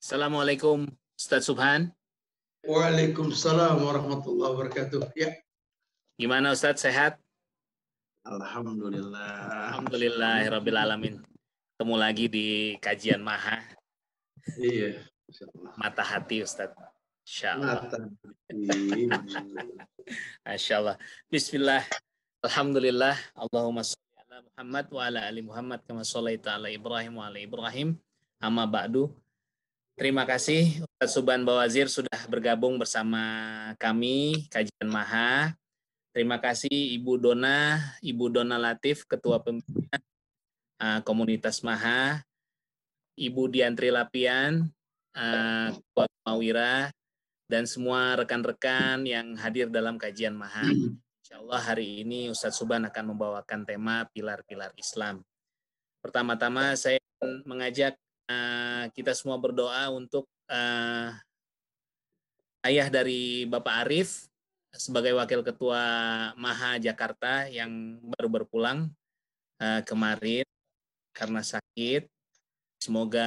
Assalamualaikum Ustadz Subhan. Waalaikumsalam warahmatullahi wabarakatuh. Ya. Gimana Ustadz, sehat? Alhamdulillah. Alhamdulillahirabbil alamin. Ketemu lagi di kajian Maha. Iya. Mata hati Ustadz. Insyaallah. Mata hati. Masya Allah. Bismillah. Alhamdulillah. Allahumma sholli ala Muhammad wa ala ali Muhammad kama shallaita ala Ibrahim wa ala Ibrahim. Amma ba'du. Terima kasih Ustadz Subhan Bawazir sudah bergabung bersama kami kajian Maha. Terima kasih Ibu Dona Latif, Ketua Pembina Komunitas Maha, Ibu Diantri Lapian, Ketua Mawira, dan semua rekan-rekan yang hadir dalam kajian Maha. Insya Allah hari ini Ustadz Subhan akan membawakan tema pilar-pilar Islam. Pertama-tama saya mengajak kita semua berdoa untuk ayah dari Bapak Arif, sebagai Wakil Ketua Maha Jakarta yang baru berpulang kemarin karena sakit. Semoga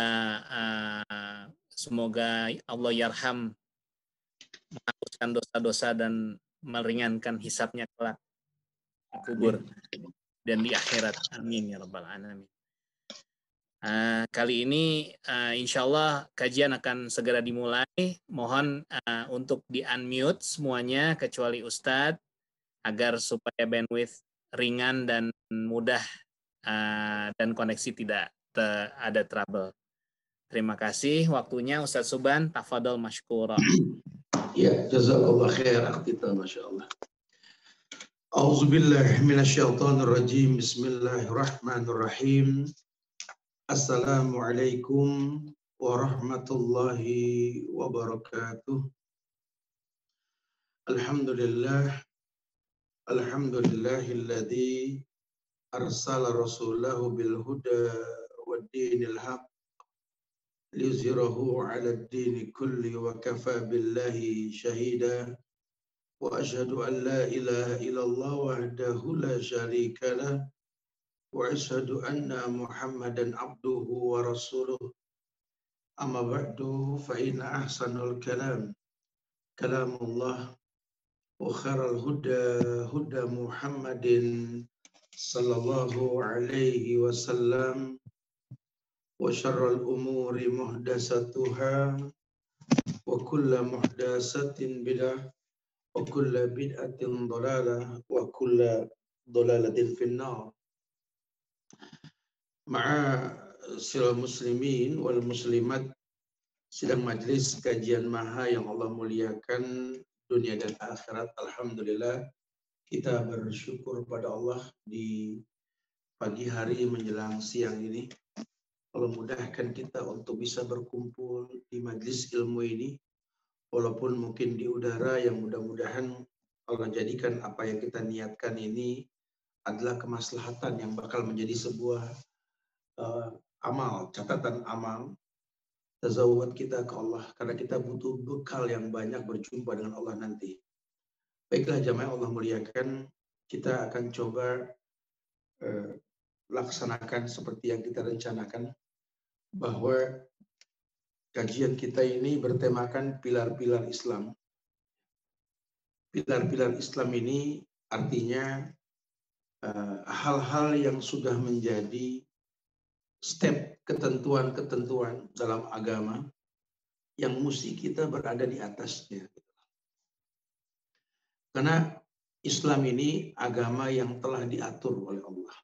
Allah yarham, menghapuskan dosa-dosa dan meringankan hisabnya kelak di kubur dan di akhirat. Amin ya rabbal alamin. Kali ini insya Allah kajian akan segera dimulai. Mohon untuk di-unmute semuanya kecuali Ustadz agar supaya bandwidth ringan dan mudah dan koneksi tidak ada trouble. Terima kasih waktunya Ustadz Subhan. Tafadhol mashkura. Ya, jazakallah khair kita, Masya Allah. A'udzubillahi minasyaitonirrajim. Bismillahirrahmanirrahim. Assalamualaikum warahmatullahi wabarakatuh. Alhamdulillahilladzi arsala rasulahu bil huda wad dinil haq liyuzhirahu 'alad dini kulli wa kafa billahi shahida wa asyhadu an la ilaha illallah wahdahu la syarika lah wa asyhadu anna Muhammadan abduhu wa rasuluh. Amma ba'du fa inna ahsanul kalamullah wa khairal huda Muhammadin sallallahu alaihi wasallam wa syarrul umuri muhdasatuha wa kullu muhdasatin bid'ah wa kullu bid'atin dhalalah wa kullu dhalalatin finnar. Ma'asyiral muslimin wal muslimat, sidang majlis kajian Maha yang Allah muliakan dunia dan akhirat. Alhamdulillah kita bersyukur pada Allah di pagi hari menjelang siang ini. Allah mudahkan kita untuk bisa berkumpul di majlis ilmu ini, walaupun mungkin di udara, yang mudah-mudahan Allah jadikan apa yang kita niatkan ini adalah kemaslahatan yang bakal menjadi sebuah amal, catatan amal tazawwud kita ke Allah, karena kita butuh bekal yang banyak berjumpa dengan Allah nanti. Baiklah jamaah Allah muliakan, kita akan coba laksanakan seperti yang kita rencanakan, bahwa kajian kita ini bertemakan pilar-pilar Islam. Pilar-pilar Islam ini artinya hal-hal yang sudah menjadi step ketentuan-ketentuan dalam agama yang mesti kita berada di atasnya. Karena Islam ini agama yang telah diatur oleh Allah.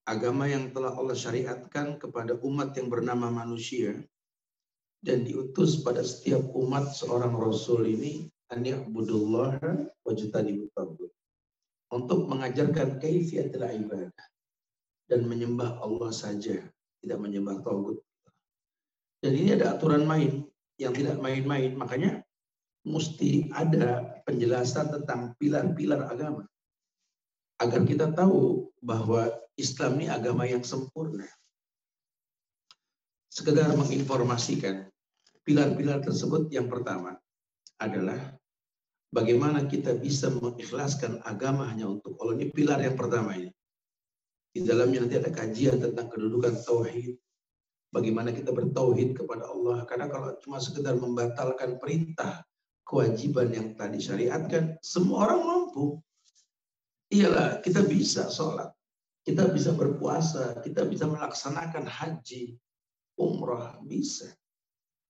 Agama yang telah Allah syariatkan kepada umat yang bernama manusia, dan diutus pada setiap umat seorang Rasul ini an ya'budullaha wajtanibut taghut, untuk mengajarkan kaifiyatul ibadah dan menyembah Allah saja, tidak menyembah taghut. Dan ini ada aturan main yang tidak main-main, makanya mesti ada penjelasan tentang pilar-pilar agama agar kita tahu bahwa Islam ini agama yang sempurna. Sekedar menginformasikan, pilar-pilar tersebut yang pertama adalah bagaimana kita bisa mengikhlaskan agama hanya untuk Allah. Ini pilar yang pertama ini. Di dalamnya nanti ada kajian tentang kedudukan tauhid, bagaimana kita bertauhid kepada Allah. Karena kalau cuma sekedar membatalkan perintah, kewajiban yang telah disyariatkan, semua orang mampu. Iyalah, kita bisa sholat, kita bisa berpuasa, kita bisa melaksanakan haji, umrah, bisa.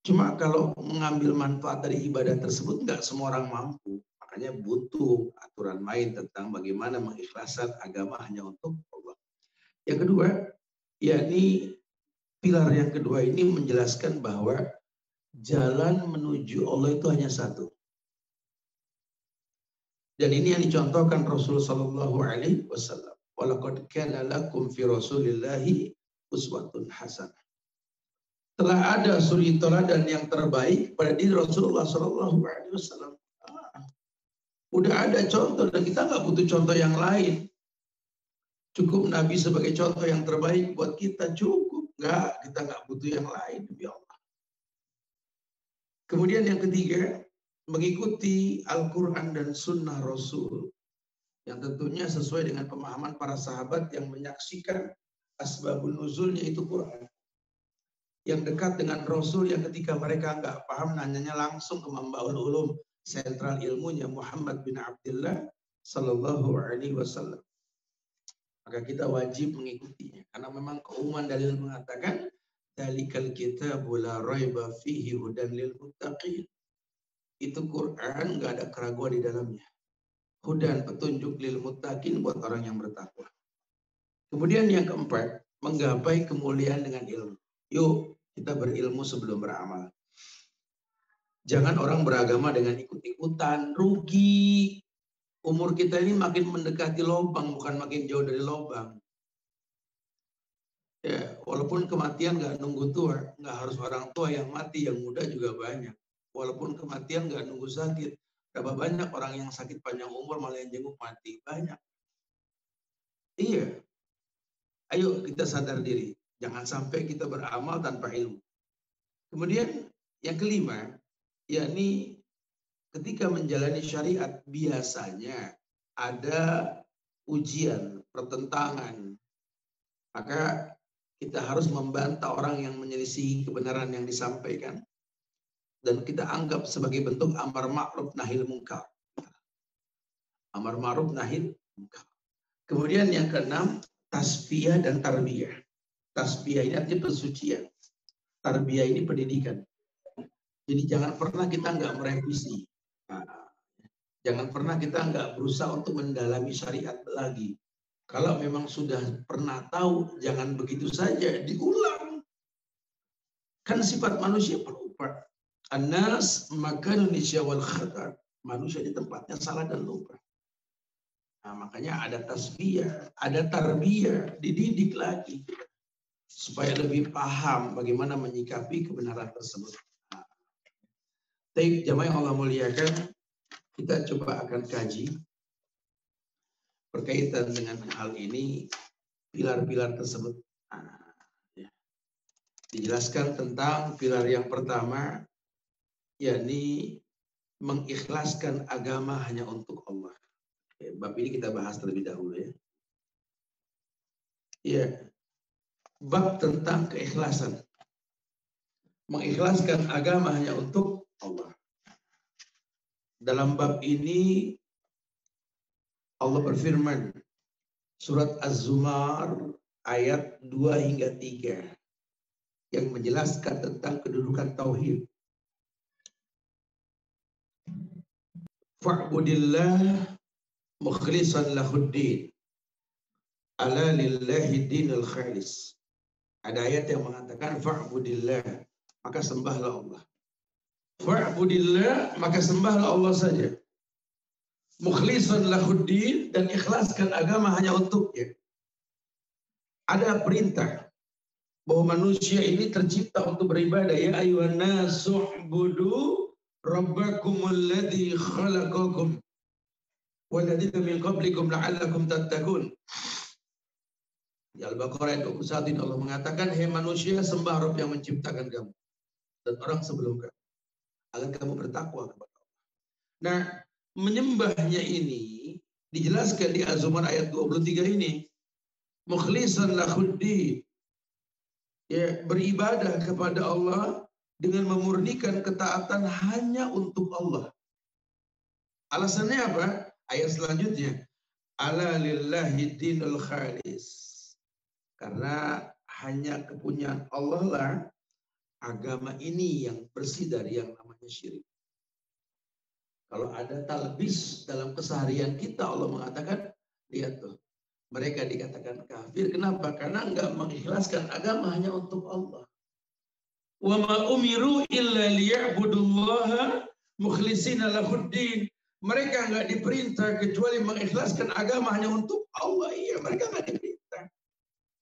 Cuma kalau mengambil manfaat dari ibadah tersebut, nggak semua orang mampu. Makanya butuh aturan main tentang bagaimana mengikhlaskan agama hanya untuk Allah. Yang kedua, yakni pilar yang kedua ini menjelaskan bahwa jalan menuju Allah itu hanya satu. Dan ini yang dicontohkan Rasul Sallallahu Alaihi Wasallam. Walaqad kana lakum fi Rasulillahi uswatun hasanah. Telah ada suri teladan yang terbaik pada diri Rasulullah Sallallahu Alaihi Wasallam. Udah ada contoh dan kita nggak butuh contoh yang lain. Cukup Nabi sebagai contoh yang terbaik buat kita, cukup. Kita nggak butuh yang lain, demi Allah. Kemudian yang ketiga, mengikuti Al-Quran dan Sunnah Rasul yang tentunya sesuai dengan pemahaman para sahabat yang menyaksikan asbabun nuzulnya itu Quran. Yang dekat dengan Rasul yang ketika mereka nggak paham nanyanya langsung ke Mambaul Ulum, sentral ilmunya Muhammad bin Abdullah Sallallahu Alaihi Wasallam. Maka kita wajib mengikutinya karena memang keumuman dalil mengatakan dalikal kitabu la raiba fihi hudan lil muttaqin. Itu Quran nggak ada keraguan di dalamnya. Hudan, petunjuk lil muttaqin buat orang yang bertakwa. Kemudian yang keempat, menggapai kemuliaan dengan ilmu. Yuk kita berilmu sebelum beramal. Jangan orang beragama dengan ikut-ikutan, rugi. Umur kita ini makin mendekati lubang, bukan makin jauh dari lubang. Ya, walaupun kematian nggak nunggu tua, nggak harus orang tua yang mati, yang muda juga banyak. Walaupun kematian nggak nunggu sakit, berapa banyak orang yang sakit panjang umur malah yang jenguk mati, banyak. Iya, ayo kita sadar diri, jangan sampai kita beramal tanpa ilmu. Kemudian yang kelima, yakni ketika menjalani syariat biasanya ada ujian, pertentangan. Maka kita harus membantah orang yang menyelisihi kebenaran yang disampaikan. Dan kita anggap sebagai bentuk amar ma'ruf nahil munkar. Amar ma'ruf nahil munkar. Kemudian yang keenam, tasfiyah dan tarbiyah. Tasfiyah ini artinya pensucian. Tarbiyah ini pendidikan. Jadi jangan pernah kita nggak merevisi. Jangan pernah kita nggak berusaha untuk mendalami syariat lagi. Kalau memang sudah pernah tahu, jangan begitu saja diulang. Kan sifat manusia pelupa. Anas makanun wal khata. Manusia di tempatnya salah dan lupa. Nah, makanya ada tasbiyah, ada tarbiyah, dididik lagi supaya lebih paham bagaimana menyikapi kebenaran tersebut. Baik, jamaah yang Allah muliakan, kita coba akan kaji berkaitan dengan hal ini, pilar-pilar tersebut. Dijelaskan tentang pilar yang pertama, yakni mengikhlaskan agama hanya untuk Allah. Bab ini kita bahas terlebih dahulu ya. Ya, bab tentang keikhlasan. Mengikhlaskan agama hanya untuk Allah. Dalam bab ini Allah berfirman surat Az-Zumar ayat 2 hingga 3 yang menjelaskan tentang kedudukan tauhid. Fa'budillah mukhlishan lahuddin ala lillahi dinul khalis. Ada ayat yang mengatakan fa'budillah, maka sembahlah Allah. Fa'budillah, maka sembahlah Allah saja. Mukhlishan lahuddin, dan ikhlaskan agama hanya untuknya. Ada perintah bahwa manusia ini tercipta untuk beribadah. Ya ayuhan nasu u'budu rabbakumul ladzi khalaqakum walladzina min qablikum la'allakum tattaqun. Di Al-Baqarah ayat 21 Allah mengatakan, "Hai manusia, sembah Rabb yang menciptakan kamu dan orang sebelum kamu, agar kamu bertakwa kepada Allah." Nah, menyembahnya ini dijelaskan di Az-Zumar ayat 23 ini. Mukhlishan lahuddin. Ya, beribadah kepada Allah dengan memurnikan ketaatan hanya untuk Allah. Alasannya apa? Ayat selanjutnya. Ala lillahi dinul khalis. Karena hanya kepunyaan Allah lah agama ini yang bersih dari yang namanya syirik. Kalau ada talbis dalam keseharian kita, Allah mengatakan, lihat tuh, mereka dikatakan kafir. Kenapa? Karena enggak mengikhlaskan agama hanya untuk Allah. Wa ma umiru illa liya'budullaha mukhlishina lahuddin. Mereka enggak diperintah kecuali mengikhlaskan agama hanya untuk Allah. Iya, mereka enggak diperintah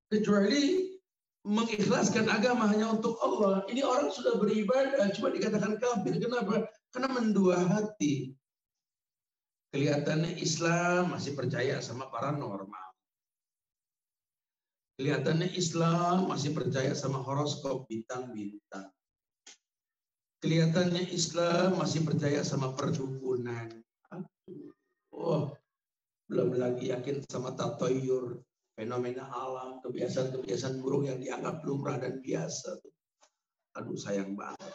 kecuali mengikhlaskan agama hanya untuk Allah. Ini orang sudah beribadah, cuma dikatakan kafir. Kenapa? Karena mendua hati. Kelihatannya Islam masih percaya sama paranormal. Kelihatannya Islam masih percaya sama horoskop bintang-bintang. Kelihatannya Islam masih percaya sama perdukunan. Oh, belum lagi yakin sama tatoyur, fenomena alam, kebiasaan-kebiasaan buruk yang dianggap lumrah dan biasa. Aduh, sayang banget.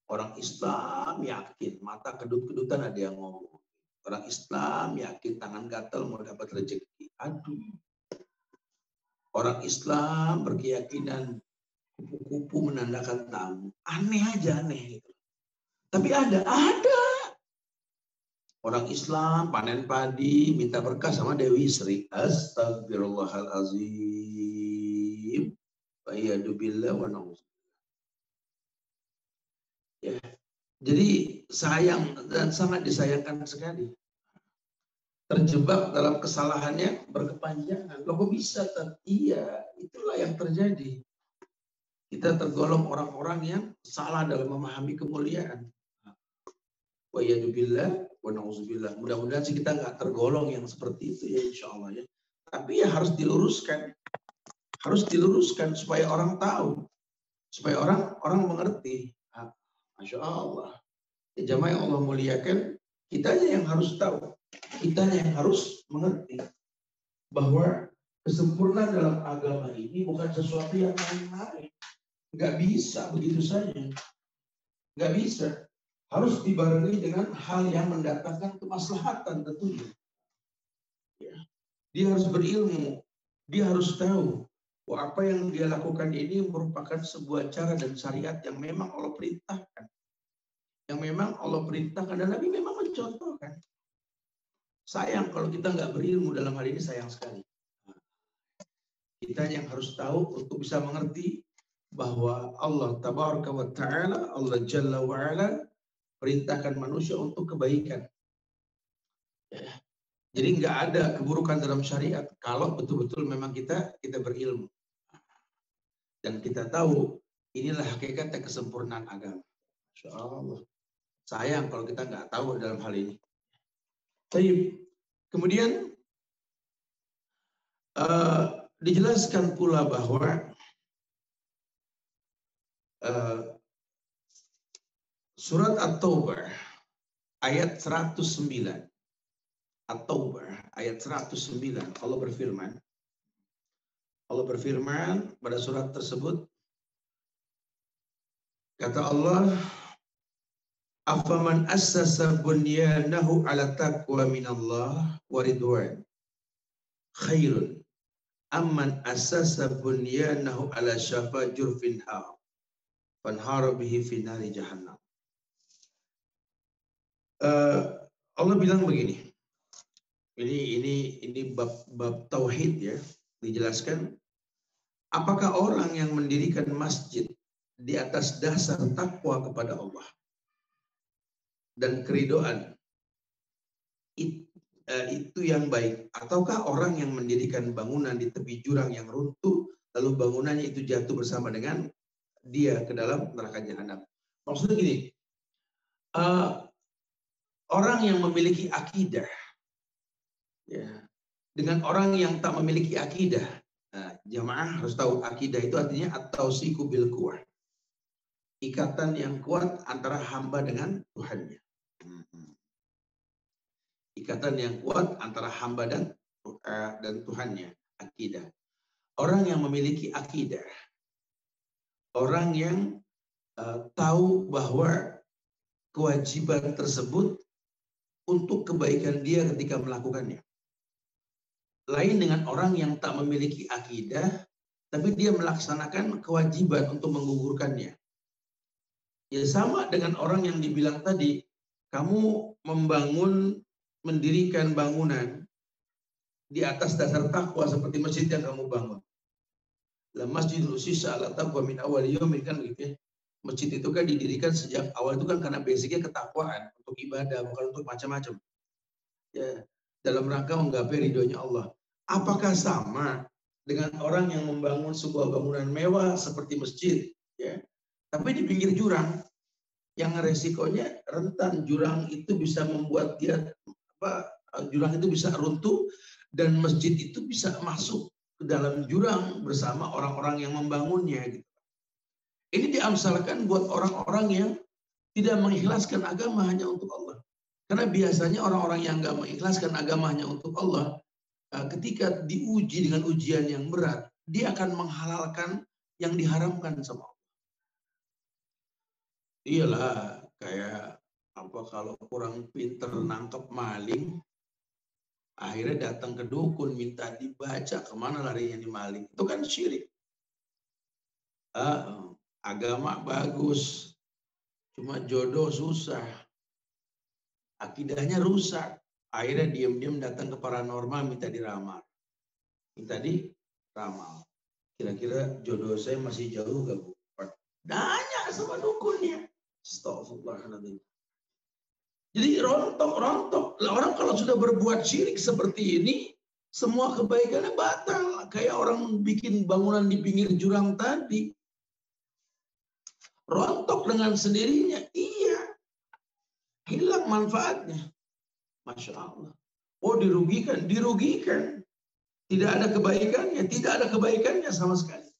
Orang Islam yakin, mata kedut-kedutan ada yang ngomong. Orang Islam yakin tangan gatal mau dapat rezeki. Aduh. Orang Islam berkeyakinan kupu-kupu menandakan tamu. Aneh aja, aneh. Tapi ada. Orang Islam panen padi, minta berkah sama Dewi Sri. Astagfirullahalazim. Wa'iyyadubillah wa na'udzubillah. Ya. Jadi sayang dan sangat disayangkan sekali. Terjebak dalam kesalahannya berkepanjangan. Loh kok bisa? Iya, itulah yang terjadi. Kita tergolong orang-orang yang salah dalam memahami kemuliaan. Wa yadubillah wa na'udzubillah. Mudah-mudahan sih kita nggak tergolong yang seperti itu ya, insya Allah ya. Tapi ya harus diluruskan. Harus diluruskan supaya orang tahu. Supaya orang mengerti. Masya Allah. Ya, jamaah yang Allah muliakan, kitanya yang harus tahu. Kitanya yang harus mengerti bahwa kesempurnaan dalam agama ini bukan sesuatu yang main-main. Nggak bisa begitu saja. Nggak bisa. Harus dibarengi dengan hal yang mendatangkan kemaslahatan tentunya. Ya. Dia harus berilmu. Dia harus tahu bahwa apa yang dia lakukan ini merupakan sebuah cara dan syariat yang memang Allah perintahkan. Yang memang Allah perintahkan dan Nabi memang mencontohkan. Sayang kalau kita nggak berilmu dalam hal ini, sayang sekali. Kita yang harus tahu untuk bisa mengerti bahwa Allah Tabaraka wa Ta'ala, Allah Jalla wa Ala, perintahkan manusia untuk kebaikan. Ya. Jadi nggak ada keburukan dalam syariat kalau betul-betul memang kita berilmu. Dan kita tahu inilah hakikatnya kesempurnaan agama. Insya Allah. Sayang kalau kita nggak tahu dalam hal ini. Baik. Kemudian dijelaskan pula bahwa surat At-Taubah ayat 109. At-Taubah ayat 109 Allah berfirman pada surat tersebut, kata Allah, afaman assasa bunyanahu ala taqwa minallah wa ridwan khairun amman assasa bunyanahu ala syafa jurfin har fanhara bihi fi nari jahannam. Allah bilang begini. Ini bab tauhid ya, dijelaskan. Apakah orang yang mendirikan masjid di atas dasar takwa kepada Allah dan keridoan itu yang baik, ataukah orang yang mendirikan bangunan di tepi jurang yang runtuh lalu bangunannya itu jatuh bersama dengan dia ke dalam neraka jahanam? Maksudnya gini, orang yang memiliki akidah ya, dengan orang yang tak memiliki akidah, jamaah harus tahu akidah itu artinya at-tausiku bil quwwah, ikatan yang kuat antara hamba dengan Tuhannya. Ikatan yang kuat antara hamba dan Tuhannya, akidah. Orang yang memiliki akidah Orang yang tahu bahwa kewajiban tersebut untuk kebaikan dia ketika melakukannya. Lain dengan orang yang tak memiliki akidah, tapi dia melaksanakan kewajiban untuk menggugurkannya. Ya sama dengan orang yang dibilang tadi, kamu mendirikan bangunan di atas dasar takwa seperti masjid yang kamu bangun. La masjidul usisa ala taqwa min awal yaumin, kan gitu ya. Masjid itu kan didirikan sejak awal itu kan karena basicnya ketakwaan, untuk ibadah, bukan untuk macam-macam. Ya, dalam rangka menggapai ridhonya Allah. Apakah sama dengan orang yang membangun sebuah bangunan mewah seperti masjid, ya, tapi di pinggir jurang, yang resikonya rentan, jurang itu bisa membuat dia jurang itu bisa runtuh dan masjid itu bisa masuk ke dalam jurang bersama orang-orang yang membangunnya. Gitu. Ini diamsalkan buat orang-orang yang tidak mengikhlaskan agama hanya untuk Allah. Karena biasanya orang-orang yang nggak mengikhlaskan agamanya untuk Allah, ketika diuji dengan ujian yang berat, dia akan menghalalkan yang diharamkan sama Allah. Iyalah, kayak kalau kurang pinter nangkep maling, akhirnya datang ke dukun minta dibaca kemana larinya di maling. Itu kan syirik. Agama bagus, cuma jodoh susah. Akidahnya rusak. Akhirnya diam-diam datang ke paranormal minta diramal. Minta diramal. Kira-kira jodoh saya masih jauh gak, Bu? Nanya sama dukunnya. Astagfirullahaladzim. Jadi rontok. Orang kalau sudah berbuat syirik seperti ini, semua kebaikannya batal. Kayak orang bikin bangunan di pinggir jurang tadi. Rontok dengan sendirinya. Iya. Hilang manfaatnya. Masya Allah. Oh, dirugikan. Tidak ada kebaikannya sama sekali.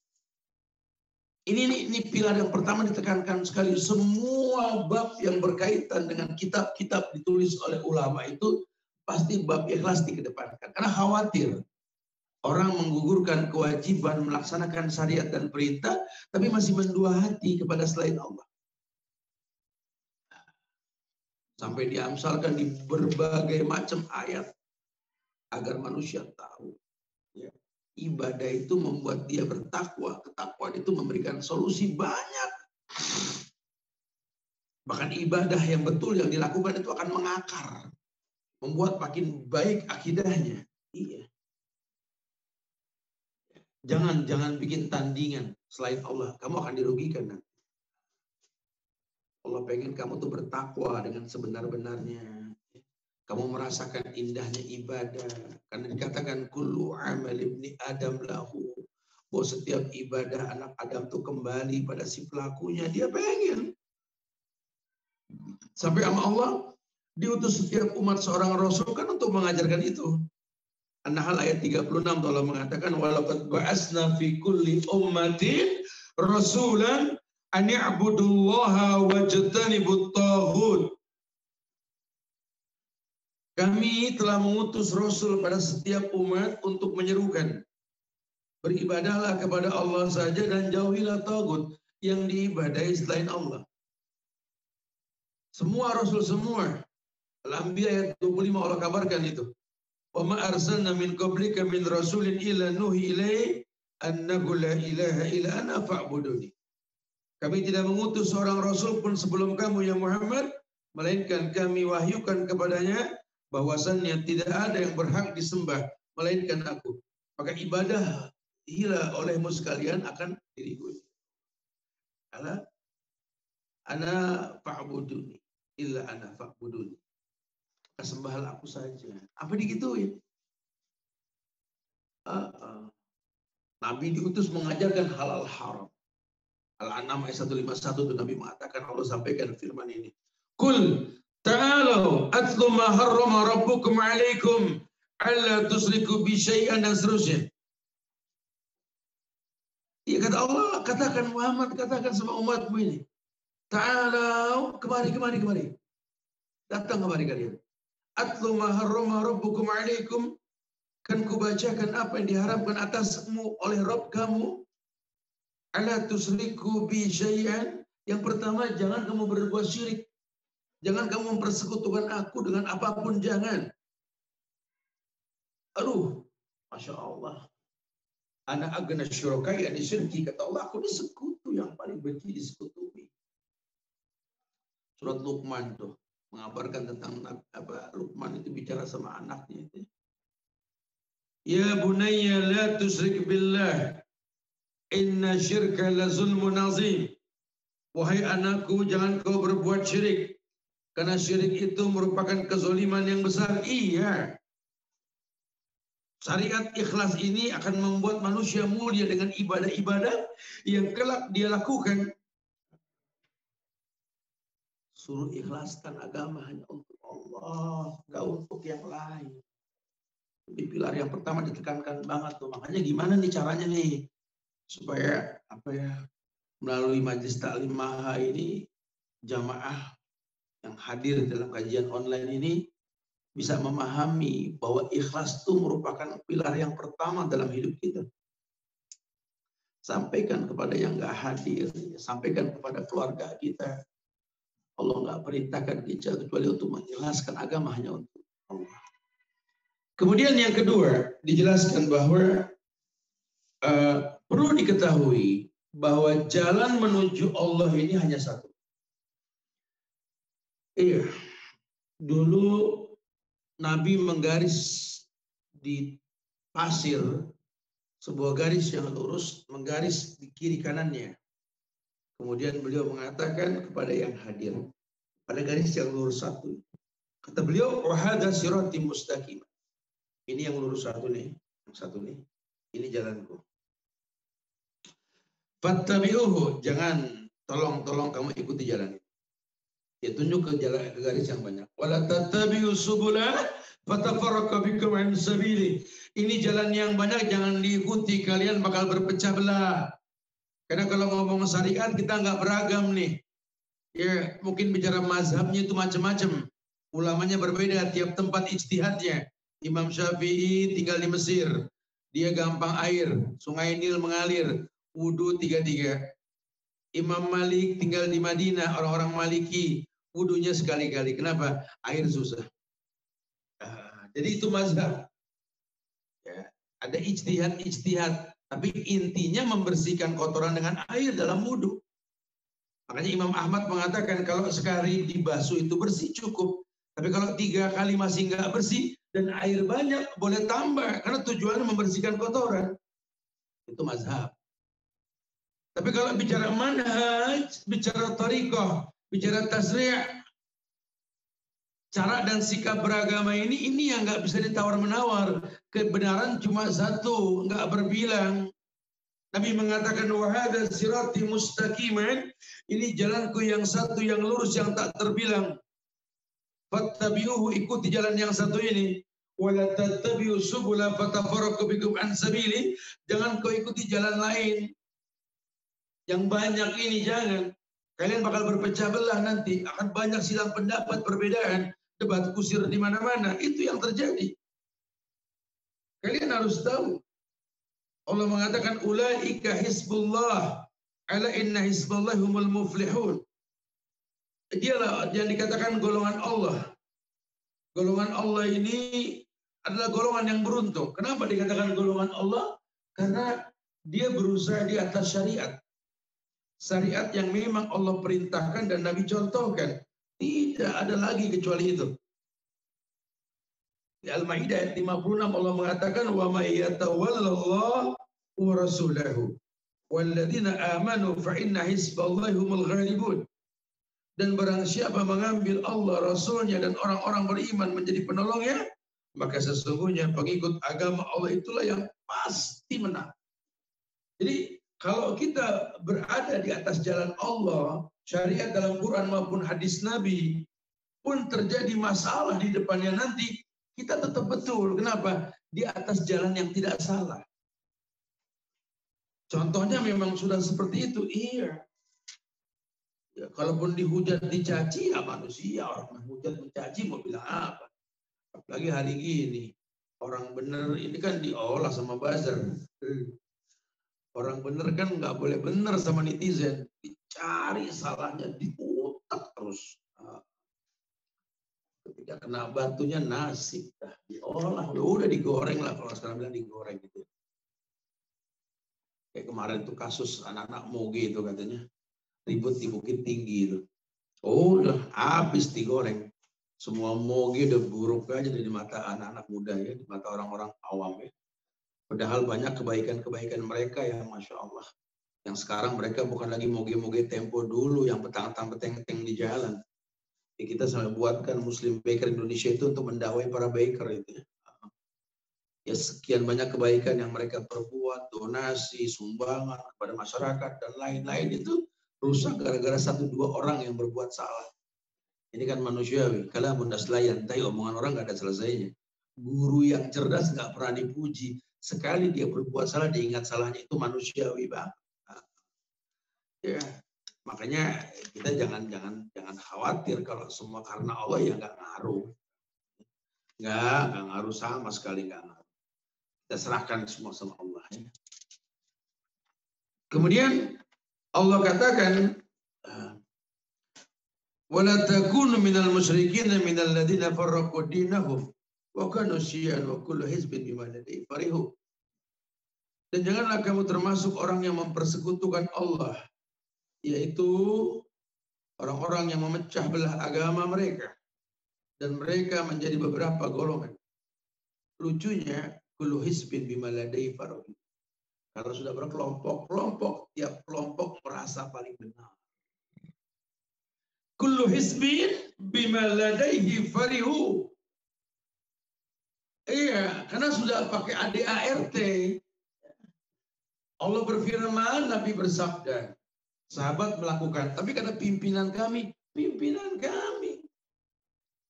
Ini pilar yang pertama ditekankan sekali. Semua bab yang berkaitan dengan kitab-kitab ditulis oleh ulama itu pasti bab ikhlas dikedepankan. Karena khawatir orang menggugurkan kewajiban melaksanakan syariat dan perintah, tapi masih mendua hati kepada selain Allah. Sampai diamsalkan di berbagai macam ayat agar manusia tahu, ya, ibadah itu membuat dia bertakwa. Ketakwaan itu memberikan solusi banyak. Bahkan ibadah yang betul yang dilakukan itu akan mengakar, membuat makin baik akidahnya. Iya. Jangan bikin tandingan selain Allah, kamu akan dirugikan nanti. Allah pengen kamu tuh bertakwa dengan sebenar-benarnya. Kamu merasakan indahnya ibadah. Karena dikatakan kullu amal ibni Adam lahu. Bahwa setiap ibadah anak Adam tuh kembali pada si pelakunya. Dia pengen. Sampai sama Allah diutus setiap umat seorang rasul kan untuk mengajarkan itu. An-Nahl ayat 36 Allah mengatakan walaqad ba'asna fi kulli ummatin rasulan an ya'budullaha wajtanibut taghut. Kami telah mengutus Rasul pada setiap umat untuk menyerukan. Beribadahlah kepada Allah saja dan jauhilah tagut yang diibadahi selain Allah. Semua Rasul semua. Al-Anbiya ayat 25 Allah kabarkan itu. Wa ma arsalna min qablika min rasulin illa nuhi ilaihi annahu la ilaha illa ana fa'buduni. Kami tidak mengutus seorang rasul pun sebelum kamu ya Muhammad, melainkan kami wahyukan kepadanya bahwasannya tidak ada yang berhak disembah melainkan aku. Maka ibadah hila olehmu sekalian akan diriku. Ana fa'buduni illa ana fa'buduni. Sembahlah aku saja. Apa digituin? Nabi diutus mengajarkan halal haram. Al-An'am ayat 151 itu Nabi mengatakan, Allah sampaikan firman ini. Kul ta'alau atlu ma harrama rabbukum alaikum alla tusriku bi syai'an dan seterusnya. Ya kata Allah, katakan Muhammad, katakan sama umatmu ini. Ta'alau, kemari. Datang kemari kalian. Atlu ma harrama rabbukum alaikum, kan kubacakan apa yang diharapkan atasmu oleh Rabb kamu. Ala tusriku bi syai'an. Yang pertama, jangan kamu berbuat syirik. Jangan kamu mempersekutukan aku dengan apapun, jangan. Aduh, Masya Allah. Ana agna syurakai ani syirki. Kata Allah, aku ini sekutu yang paling benci disekutui. Surat Luqman tuh mengabarkan tentang Luqman itu bicara sama anaknya itu. Ya bunayya la tusyrik billah. Inna syirka la zulmun azim. Wahai anakku, jangan kau berbuat syirik. Karena syirik itu merupakan kezaliman yang besar. Iya. Syariat ikhlas ini akan membuat manusia mulia dengan ibadah-ibadah yang kelak dia lakukan. Suruh ikhlaskan agama hanya untuk Allah, nggak untuk yang lain. Di pilar yang pertama ditekankan banget tuh. Makanya gimana nih caranya nih supaya melalui Majelis Taklim Maha ini jamaah yang hadir dalam kajian online ini bisa memahami bahwa ikhlas itu merupakan pilar yang pertama dalam hidup kita. Sampaikan kepada yang nggak hadir, sampaikan kepada keluarga kita. Allah nggak perintahkan kita kecuali untuk menjelaskan agama hanya untuk Allah. Kemudian yang kedua dijelaskan bahwa perlu diketahui bahwa jalan menuju Allah ini hanya satu. Iya, dulu Nabi menggaris di pasir sebuah garis yang lurus, menggaris di kiri kanannya. Kemudian beliau mengatakan kepada yang hadir, pada garis yang lurus satu. Kata beliau, wahada sirati mustaqim. Ini yang lurus satu nih, yang satu nih. Ini jalanku. Fattabi'uhu, jangan tolong kamu ikuti jalan. Ya tunjuk ke jalan ke garis yang banyak. Wala tattabi'u subula fatafarraqu bikum an sabili. Ini jalan yang banyak jangan diikuti, kalian bakal berpecah belah. Karena kalau ngomong syariat kita nggak beragam nih. Ya mungkin bicara mazhabnya itu macam-macam. Ulamanya berbeda, tiap tempat ijtihadnya. Imam Syafi'i tinggal di Mesir. Dia gampang air, sungai Nil mengalir, wudu 3-3. Imam Malik tinggal di Madinah, orang-orang Maliki, wudunya sekali-kali. Kenapa? Air susah. Jadi itu mazhab. Ya, ada ijtihad, tapi intinya membersihkan kotoran dengan air dalam wudu. Makanya Imam Ahmad mengatakan kalau sekali dibasuh itu bersih cukup. Tapi kalau 3 kali masih nggak bersih dan air banyak boleh tambah karena tujuannya membersihkan kotoran. Itu mazhab. Tapi kalau bicara manhaj, bicara tariqah, bicara tasri', cara dan sikap beragama ini yang nggak bisa ditawar-menawar. Kebenaran cuma satu, nggak berbilang. Nabi mengatakan wahada sirati mustaqiman, ini jalanku yang satu yang lurus yang tak terbilang. Fattabi'uhu, ikuti jalan yang satu ini. Wala tattabi'u subula fatafarraqu bikum an sabili, jangan kau ikuti jalan lain. Yang banyak ini jangan. Kalian bakal berpecah belah nanti. Akan banyak silang pendapat, perbedaan, debat kusir di mana-mana. Itu yang terjadi. Kalian harus tahu. Allah mengatakan, ulaika hizbullah. Ala inna hizbullah humul muflihun. Dialah yang dikatakan golongan Allah. Golongan Allah ini adalah golongan yang beruntung. Kenapa dikatakan golongan Allah? Karena dia berusaha di atas syariat. Syariat yang memang Allah perintahkan dan Nabi contohkan. Tidak ada lagi kecuali itu. Di Al-Maidah ayat 56 Allah mengatakan wa may yatawallallahu wa rasulahu walladzina amanu fa inna hizballahi humul ghalibun. Dan barang siapa mengambil Allah, Rasulnya dan orang-orang beriman menjadi penolongnya, maka sesungguhnya pengikut agama Allah itulah yang pasti menang. Jadi kalau kita berada di atas jalan Allah, syariat dalam Quran maupun hadis Nabi, pun terjadi masalah di depannya nanti, kita tetap betul. Kenapa? Di atas jalan yang tidak salah. Contohnya memang sudah seperti itu. Iya. Ya, kalaupun dihujat dicaci, ya manusia. Orang menghujat mencaci mau bilang apa? Apalagi hari gini. Orang benar ini kan diolah sama buzzer. Orang bener kan nggak boleh bener sama netizen. Dicari salahnya, diutak terus. Ketika kena batunya nasib dah diolah, udah digoreng lah kalau sekarang bilang digoreng gitu. Kayak kemarin tuh kasus anak-anak moge itu katanya ribut di Bukit Tinggi itu. Oh, udah habis digoreng. Semua moge udah buruk aja di mata anak-anak muda ya, di mata orang-orang awam ya. Padahal banyak kebaikan-kebaikan mereka yang Masya Allah. Yang sekarang mereka bukan lagi moge-moge tempo dulu yang petang-petang peteng-peteng di jalan. Ya, kita sampai buatkan Muslim Baker Indonesia itu untuk mendawai para baker itu. Ya sekian banyak kebaikan yang mereka perbuat, donasi, sumbangan kepada masyarakat dan lain-lain itu rusak gara-gara 1-2 orang yang berbuat salah. Ini kan manusiawi. Kalau mundas layan, tapi omongan orang nggak ada selesainya. Guru yang cerdas nggak pernah dipuji. Sekali dia berbuat salah, diingat salahnya, itu manusiawi bang. Ya, makanya kita jangan khawatir kalau semua karena Allah ya nggak ngaruh. Nggak ngaruh sama sekali nggak ngaruh. Kita serahkan semua sama Allah. Ya. Kemudian Allah katakan, wala takunu minal musyrikin minal ladina farraqu dinahum wa kanu syi'an wa kullu hizbin bima ladayhim farihun. Dan janganlah kamu termasuk orang yang mempersekutukan Allah, yaitu orang-orang yang memecah belah agama mereka dan mereka menjadi beberapa golongan. Lucunya kullu hizbin bima ladayhim farihun. Kalau sudah berkelompok-kelompok, tiap kelompok merasa paling benar. Kullu hizbin bima ladaihi farihu. Iya, karena sudah pakai ADART. Allah berfirman, Nabi bersabda. Sahabat melakukan, tapi kata pimpinan kami.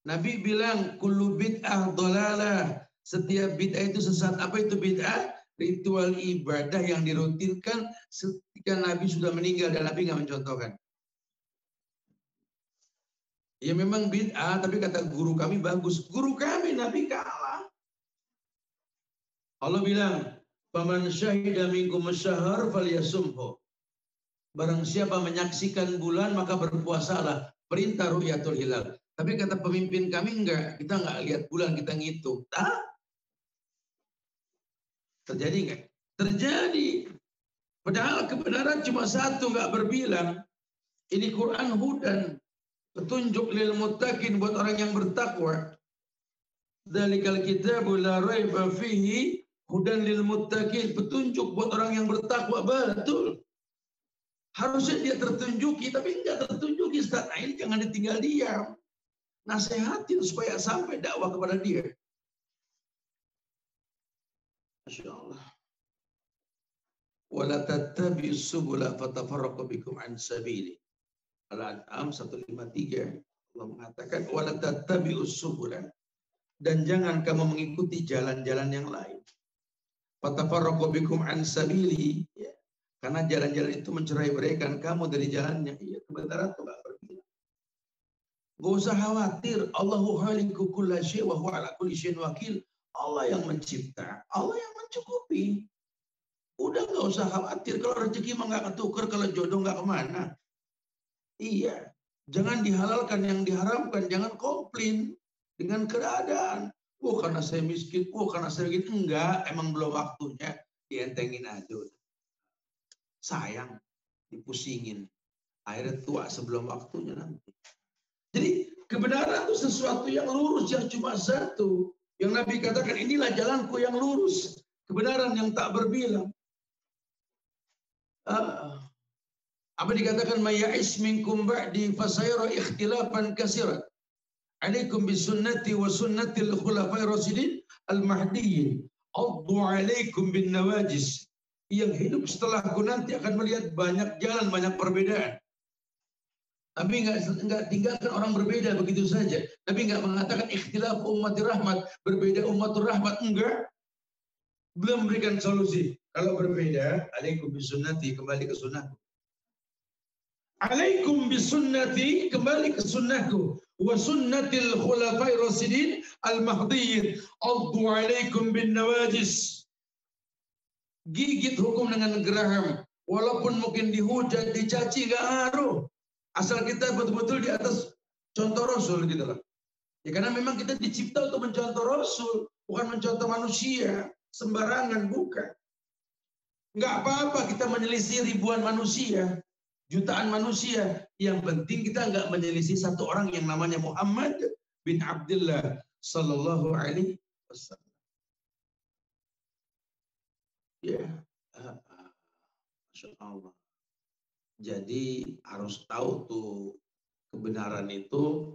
Nabi bilang, kullu bid'ah dhalalah. Setiap bid'ah itu sesat. Apa itu bid'ah? Ritual ibadah yang dirutinkan ketika Nabi sudah meninggal dan Nabi nggak mencontohkan. Ya memang bid'ah, tapi kata guru kami bagus. Guru kami Nabi kalah. Allah bilang, "Faman syahida minkum asyhar falyasumhu." Barang siapa menyaksikan bulan maka berpuasalah. Perintah ru'yatul hilal. Tapi kata pemimpin kami enggak, kita enggak lihat bulan, kita ngitung. Terjadi enggak? Terjadi. Padahal kebenaran cuma satu, enggak berbilang. Ini Quran hudan. Petunjuk lil muttaqin buat orang yang bertakwa. Dzalikal kitabu la raiba fihi hudan lil muttaqin. Petunjuk buat orang yang bertakwa, betul. Harusnya dia tertunjuki, tapi enggak tertunjuki. Nah, ini jangan ditinggal diam. Nasehatin supaya sampai dakwah kepada dia. Masya Allah. Wala tattabi'us subula fatafarraqu bikum an sabili. Al-An'am 153 Allah mengatakan wala tattabi'us subula, dan jangan kamu mengikuti jalan-jalan yang lain. Fatafarraqu bikum an sabili, ya. Karena jalan-jalan itu mencerai-beraikan kamu dari jalannya. Iya, kebenaran itu enggak berbilang. Enggak usah khawatir, Allahu khaliqu kulla syai' wa huwa ala kulli syai'in wakil. Allah yang mencipta, Allah yang mencukupi. Udah enggak usah khawatir, kalau rezeki mah enggak ketukar, kalau jodoh enggak kemana. Iya, jangan dihalalkan yang diharamkan, jangan komplain dengan keadaan. Oh karena saya miskin, oh karena saya begini. Enggak, emang belum waktunya, dientengin aja. Sayang, dipusingin. Akhirnya tua sebelum waktunya nanti. Jadi kebenaran itu sesuatu yang lurus, yang cuma satu. Yang Nabi katakan, inilah jalanku yang lurus. Kebenaran yang tak berbilang. Apa dikatakan mayya'is minkum ba'di fasayara ikhtilafan katsiran. Alaikum bisunnati wa sunnatil khulafai rasyidin al-mahdiyyin. Addu 'alaikum bin nawajis. Yang hidup setelahku nanti akan melihat banyak jalan, banyak perbedaan. Tapi enggak tinggalkan orang berbeda begitu saja. Tapi enggak mengatakan ikhtilaf ummatir rahmat, berbeda ummatur rahmat, enggak. Belum memberikan solusi. Kalau berbeda, alaikum bisunnati, kembali ke sunnahku. Alaikum bisunnati, kembali ke sunnahku. Wa sunnatil khulafai rasyidin al-mahdiyyin. Addu alaikum bin nawajis. Gigit hukum dengan geraham. Walaupun mungkin dihujat, dicaci, gak ngaruh. Asal kita betul-betul di atas contoh Rasul gitu loh. Ya karena memang kita dicipta untuk mencontoh Rasul, bukan mencontoh manusia. Sembarangan, bukan. Nggak apa-apa kita menyelisih ribuan manusia, jutaan manusia. Yang penting kita nggak menyelisih satu orang yang namanya Muhammad bin Abdullah sallallahu alaihi wasallam. Ya, Masya Allah. Jadi harus tahu tuh kebenaran itu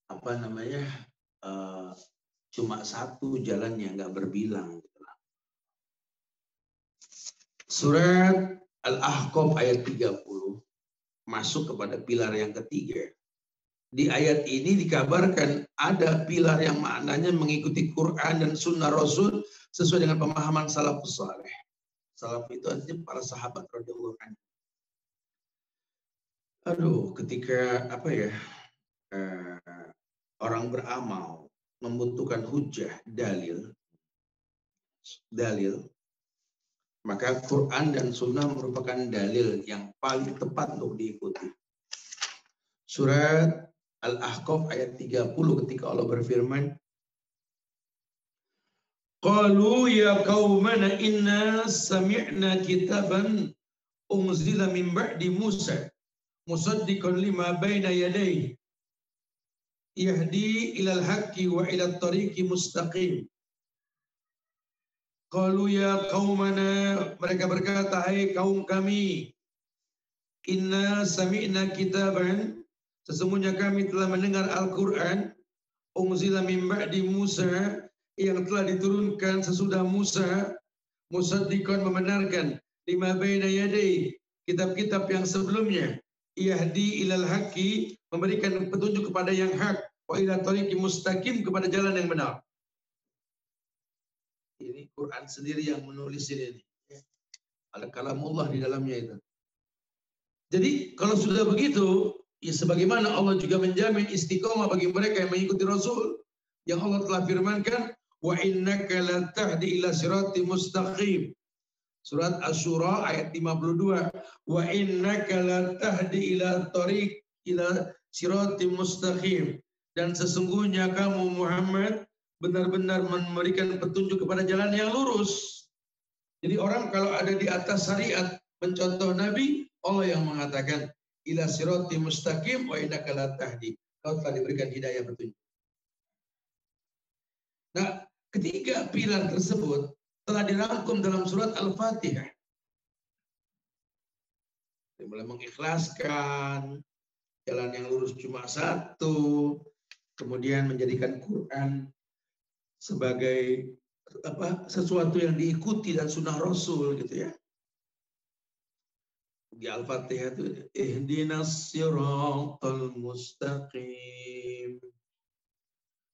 apa namanya cuma satu jalannya, nggak berbilang. Surat Al-Ahqaf ayat 30 masuk kepada pilar yang ketiga. Di ayat ini dikabarkan ada pilar yang maknanya mengikuti Quran dan Sunnah Rasul sesuai dengan pemahaman salafus saleh. Salaf itu artinya para sahabat radhiyallahu anhu. Aduh, ketika apa ya orang beramal membutuhkan hujah, dalil, maka Quran dan Sunnah merupakan dalil yang paling tepat untuk diikuti. Surat Al-Ahqaf ayat 30 ketika Allah berfirman, Qalu ya qaumana inna sami'na kitaban unzila min ba'di Musa musaddiqan lima baina yadayhi yahdi ilal haqqi wa ilal tariqi mustaqim. Qalu ya qaumana, mereka berkata, hai kaum kami, inna sami'na kitaban, sesungguhnya kami telah mendengar Al-Quran, unzila min ba'di Musa, yang telah diturunkan sesudah Musa, musaddiqan membenarkan, lima baina yadai, kitab-kitab yang sebelumnya, yahdi ilal haqqi, memberikan petunjuk kepada yang hak, wa ila tariqi mustaqim, kepada jalan yang benar. Ini Quran sendiri yang menulis ini. Ada kalamullah di dalamnya itu. Jadi kalau sudah begitu, ya sebagaimana Allah juga menjamin istiqomah bagi mereka yang mengikuti Rasul, yang Allah telah firmankan, wa innaka la tahdi ila siratim mustaqim. Surat Asy-Syura ayat 52. Wa innaka la tahdi ila tariq ila siratim mustaqim. Dan sesungguhnya kamu Muhammad benar-benar memberikan petunjuk kepada jalan yang lurus. Jadi orang kalau ada di atas syariat mencontoh Nabi, Allah yang mengatakan ila sirati mustaqim wa innaka la tahdi. Kau telah diberikan hidayah petunjuk. Nah, ketiga pilar tersebut telah dirangkum dalam surat Al-Fatihah. Mulai mengikhlaskan, jalan yang lurus cuma satu, kemudian menjadikan Quran sebagai sesuatu yang diikuti dan sunnah Rasul gitu ya. Di Al-Fatihah itu ihdinas siratal mustaqim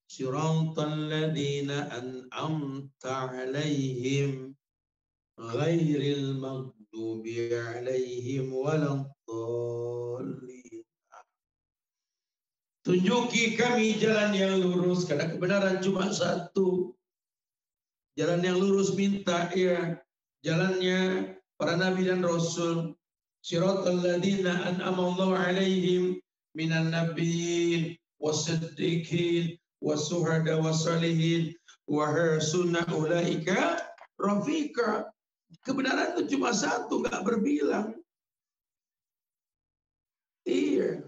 siratal ladzina an'amta 'alaihim ghairil maghdubi 'alaihim waladdallin. Tunjuki kami jalan yang lurus, karena kebenaran cuma satu. Jalan yang lurus minta ya jalannya para nabi dan rasul. Siratal ladzina an'ama Allahu 'alaihim minan nabiyyin was-siddiqin was-syuhada was-shalihin wa hasuna ulaika rafiqa. Kebenaran itu cuma satu, enggak berbilang. Iya.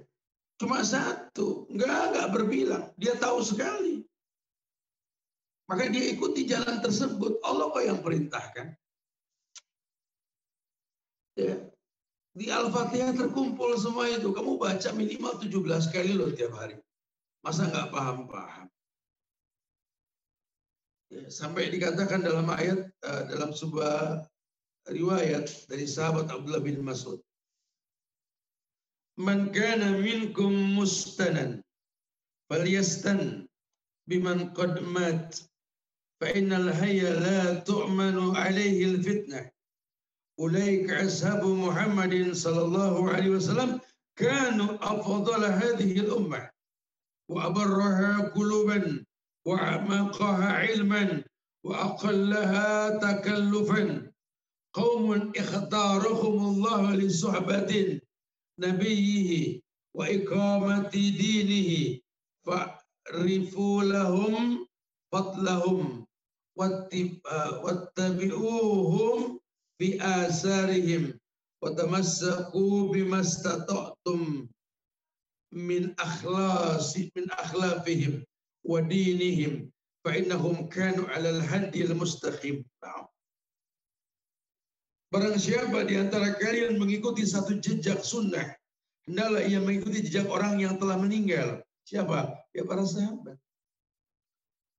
Cuma satu, enggak berbilang. Dia tahu sekali. Maka dia ikuti jalan tersebut. Allah kok yang perintahkan. Ya. Di Al-Fatihah terkumpul semua itu. Kamu baca minimal 17 kali loh tiap hari. Masa nggak paham-paham? Ya, sampai dikatakan dalam ayat, dalam sebuah riwayat dari sahabat Abdullah bin Mas'ud. Man kana minkum mustanan falyastan biman qad mat fa innal hayya la tu'manu alaihi al-fitnah ulaika ashabu Muhammadin sallallahu alaihi wasallam kanu afdala hadhihi al-ummah wa abarraha quluban wa amaqaha ilman wa aqallaha takallufan qaumun ikhtarahumullahu li suhbatin nabiyhi wa iqamati dinihi fa'rifu lahum fadlahum wattabi'uhum bi asarihim wa tamassaku bimastata'tum min akhlafihim wa dinihim fa innahum kanu 'alal hadiyil mustaqim. Barang siapa di antara kalian mengikuti satu jejak sunnah, hendaklah ia mengikuti jejak orang yang telah meninggal. Siapa? Ya para sahabat.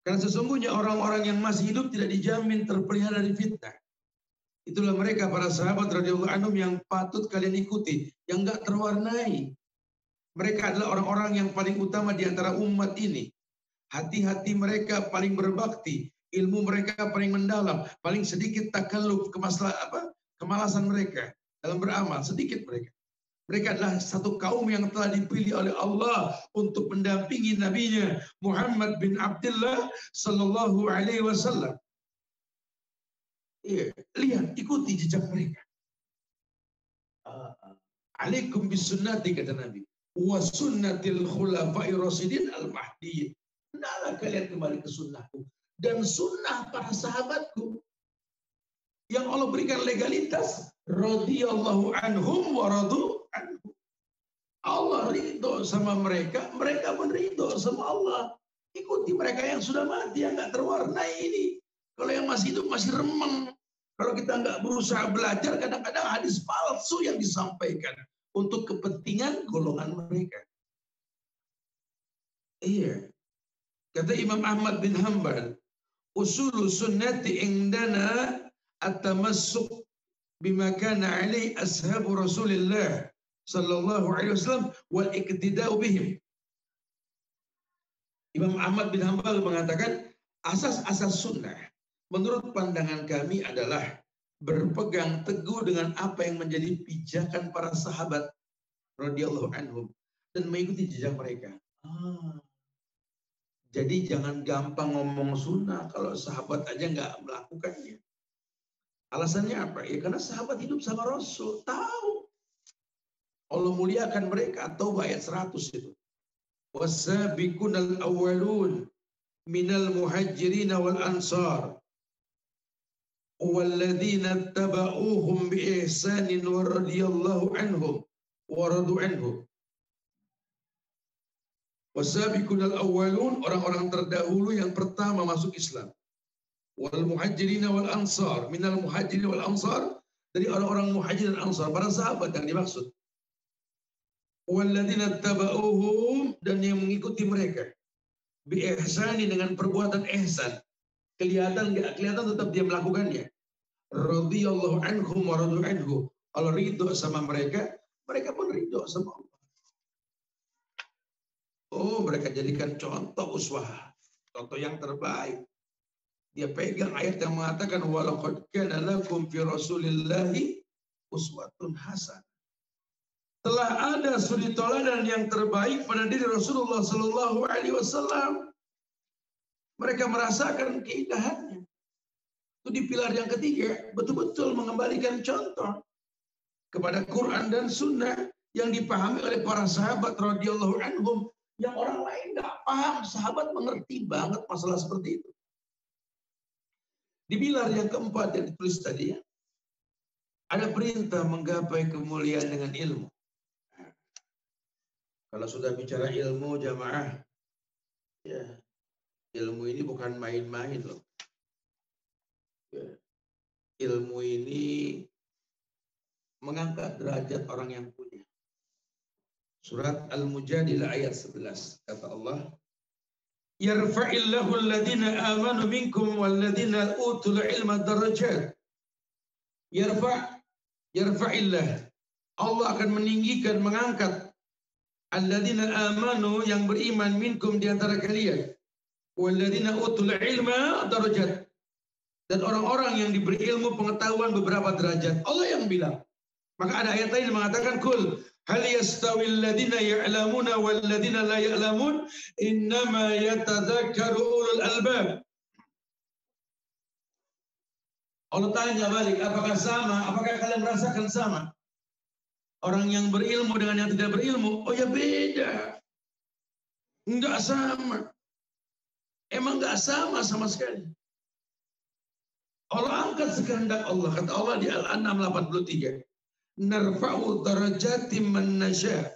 Karena sesungguhnya orang-orang yang masih hidup tidak dijamin terpelihara dari fitnah. Itulah mereka para sahabat radhiyallahu anhum yang patut kalian ikuti, yang enggak terwarnai. Mereka adalah orang-orang yang paling utama di antara umat ini. Hati-hati mereka paling berbakti, ilmu mereka paling mendalam, paling sedikit takalluf, kemalasan mereka dalam beramal, sedikit mereka. Mereka adalah satu kaum yang telah dipilih oleh Allah untuk mendampingi nabinya Muhammad bin Abdullah sallallahu alaihi wasallam. Iya, lihat, ikuti jejak mereka. Alaikum bisunnati, kata Nabi, wa sunnatil khulafa'ir rasyidin al-mahdiyyin. Hendaklah kalian kembali ke sunnahku dan sunnah para sahabatku yang Allah berikan legalitas, radhiyallahu anhum wa radu anhu. Allah ridho sama mereka, mereka pun ridho sama Allah. Ikuti mereka yang sudah mati, yang nggak terwarnai ini. Kalau yang masih hidup masih remeng. Kalau kita nggak berusaha belajar, kadang-kadang hadis palsu yang disampaikan untuk kepentingan golongan mereka. Iya. Kata Imam Ahmad bin Hanbal, usulu sunnati indana at-tamassuk bima kana alaihi ashabu Rasulillah sallallahu alaihi wasallam wal iqtida'u bihim. Imam Ahmad bin Hanbal mengatakan asas-asas sunnah menurut pandangan kami adalah berpegang teguh dengan apa yang menjadi pijakan para sahabat radhiyallahu anhum dan mengikuti jejak mereka. Jadi jangan gampang ngomong sunnah kalau sahabat aja nggak melakukannya. Alasannya apa? Ya karena sahabat hidup sama Rasul, tahu. Allah muliakan mereka, Taubah ayat 100 itu. Wasabiqunal awwalun minal muhajirin wal ansar walladzina tabauhum bi ihsanin wa radhiyallahu anhum wa radu anhum. Wasabiqunal awwalun, orang-orang terdahulu yang pertama masuk Islam. Wal muhajirin wal ansar, minal muhajirin wal ansar, dari orang-orang muhajir dan ansar, para sahabat yang dimaksud. Walladzina tabauhum, dan yang mengikuti mereka. Bi ihsani, dengan perbuatan ihsan. Kelihatan enggak kelihatan tetap dia melakukannya. Radhiyallahu anhum wa radu anhu. Allah ridho sama mereka, mereka pun ridho sama Allah. Oh, mereka jadikan contoh uswah, contoh yang terbaik. Dia pegang ayat yang mengatakan walaqad kana lakum fi rasulillahi uswatun hasanah. Telah ada suri teladan yang terbaik pada diri Rasulullah sallallahu alaihi wasallam. Mereka merasakan keindahannya. Itu di pilar yang ketiga, betul-betul mengembalikan contoh kepada Quran dan Sunnah yang dipahami oleh para sahabat radhiyallahu anhum. Yang orang lain nggak paham, sahabat mengerti banget masalah seperti itu. Di pilar yang keempat yang ditulis tadi, ada perintah menggapai kemuliaan dengan ilmu. Kalau sudah bicara ilmu jamaah, ya, ilmu ini bukan main-main loh. Ya, ilmu ini mengangkat derajat orang yang punya. Surat Al-Mujadilah ayat 11, kata Allah, yarfa'illahu alladhina amanu minkum walladhina utul ilma darajat. Yarfa'illah, Allah akan meninggikan, mengangkat alladhina amanu, yang beriman, minkum, di antara kalian, walladhina utul ilma darajat, dan orang-orang yang diberi ilmu pengetahuan beberapa derajat. Allah yang bilang. Maka ada ayat lain mengatakan kul hal yastawil ladina ya'lamuna wal ladina la ya'lamun innama yatadzakkaru ulul albab. Allah tanya balik, apakah sama? Apakah kalian merasakan sama? Orang yang berilmu dengan yang tidak berilmu, oh ya beda. Enggak sama. Emang enggak sama sama sekali. Allah angkat sekehendak Allah. Kata Allah di Al-An'am 83. Narfa'u darajatim man nasya.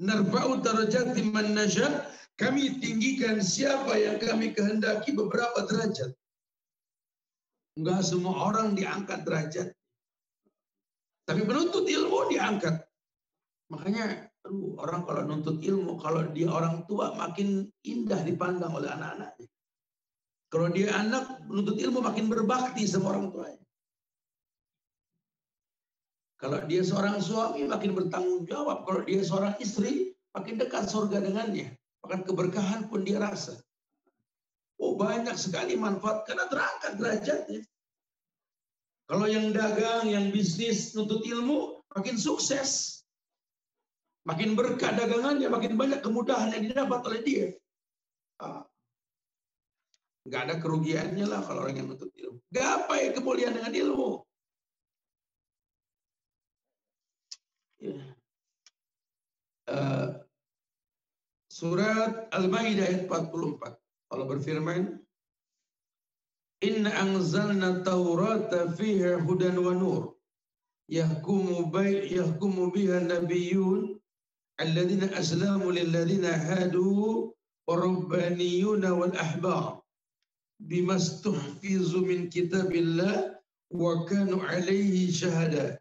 Narfa'u darajatim man nasya. Kami tinggikan siapa yang kami kehendaki beberapa derajat. Enggak semua orang diangkat derajat. Tapi penuntut ilmu diangkat. Makanya orang kalau nuntut ilmu, kalau dia orang tua makin indah dipandang oleh anak-anaknya. Kalau dia anak menuntut ilmu makin berbakti sama orang tuanya. Kalau dia seorang suami makin bertanggung jawab. Kalau dia seorang istri makin dekat surga dengannya. Bahkan keberkahan pun dia rasa. Oh banyak sekali manfaat karena terangkat derajatnya. Kalau yang dagang, yang bisnis, nuntut ilmu, makin sukses. Makin berkah dagangannya, makin banyak kemudahan yang didapat oleh dia. Nggak ada kerugiannya lah kalau orang yang nuntut ilmu. Gapai kemuliaan dengan ilmu. Surat Al-Maidah ayat 44. Allah berfirman, Inna anzalna taurata fiha hudan wa nur. Yahkumu biha nabiyyun alladzina aslamu lilladzina hadu warabbaniyuna wal ahbar bimastuhfizu min kitabillah wa kanu alaihi syahada.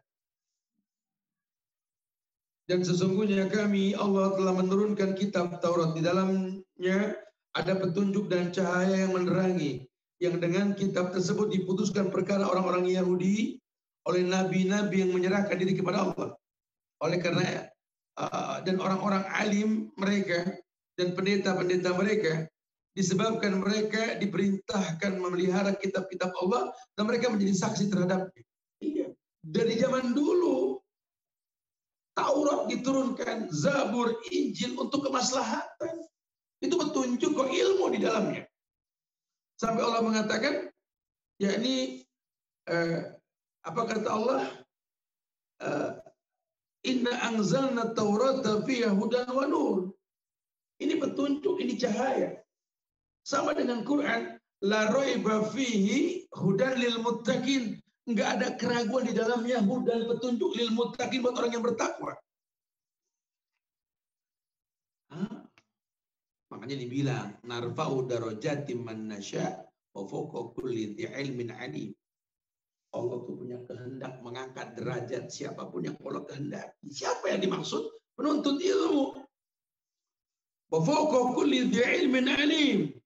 Dan sesungguhnya kami Allah telah menurunkan kitab Taurat, di dalamnya ada petunjuk dan cahaya yang menerangi, yang dengan kitab tersebut diputuskan perkara orang-orang Yahudi oleh nabi-nabi yang menyerahkan diri kepada Allah. Oleh karena dan orang-orang alim mereka dan pendeta-pendeta mereka, disebabkan mereka diperintahkan memelihara kitab-kitab Allah dan mereka menjadi saksi terhadapnya. Iya. Dari zaman dulu Taurat diturunkan, Zabur, Injil untuk kemaslahatan. Itu petunjuk kok ilmu di dalamnya. Sampai Allah mengatakan, yakni apa kata Allah? Inna anzalna taurata fiha hudan wa nur. Ini petunjuk, ini cahaya. Sama dengan Quran, la raiba fihi hudan lil muttaqin. Enggak ada keraguan di dalamnya, hudan petunjuk lil muttaqin, buat orang yang bertakwa. Makanya dibilang narfa'u darajatim man nasya wa fawqa kulli dzi ilmin alim. Allah tuh punya kehendak mengangkat derajat siapapun yang Allah kehendaki. Siapa yang dimaksud? Penuntut ilmu. Wa fawqa kulli dzi ilmin alim.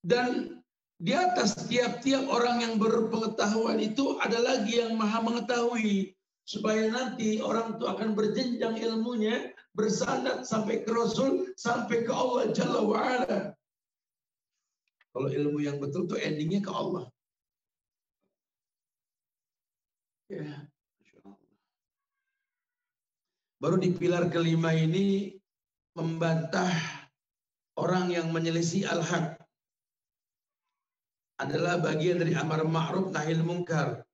Dan di atas tiap-tiap orang yang berpengetahuan itu ada lagi yang maha mengetahui. Supaya nanti orang itu akan berjenjang ilmunya, bersandar sampai ke Rasul, sampai ke Allah Jalla wa'ala. Kalau ilmu yang betul itu endingnya ke Allah. Ya, Masya Allah. Baru di pilar kelima ini membantah orang yang menyelisih al-haq. Adalah bagian dari amar ma'ruf nahi munkar.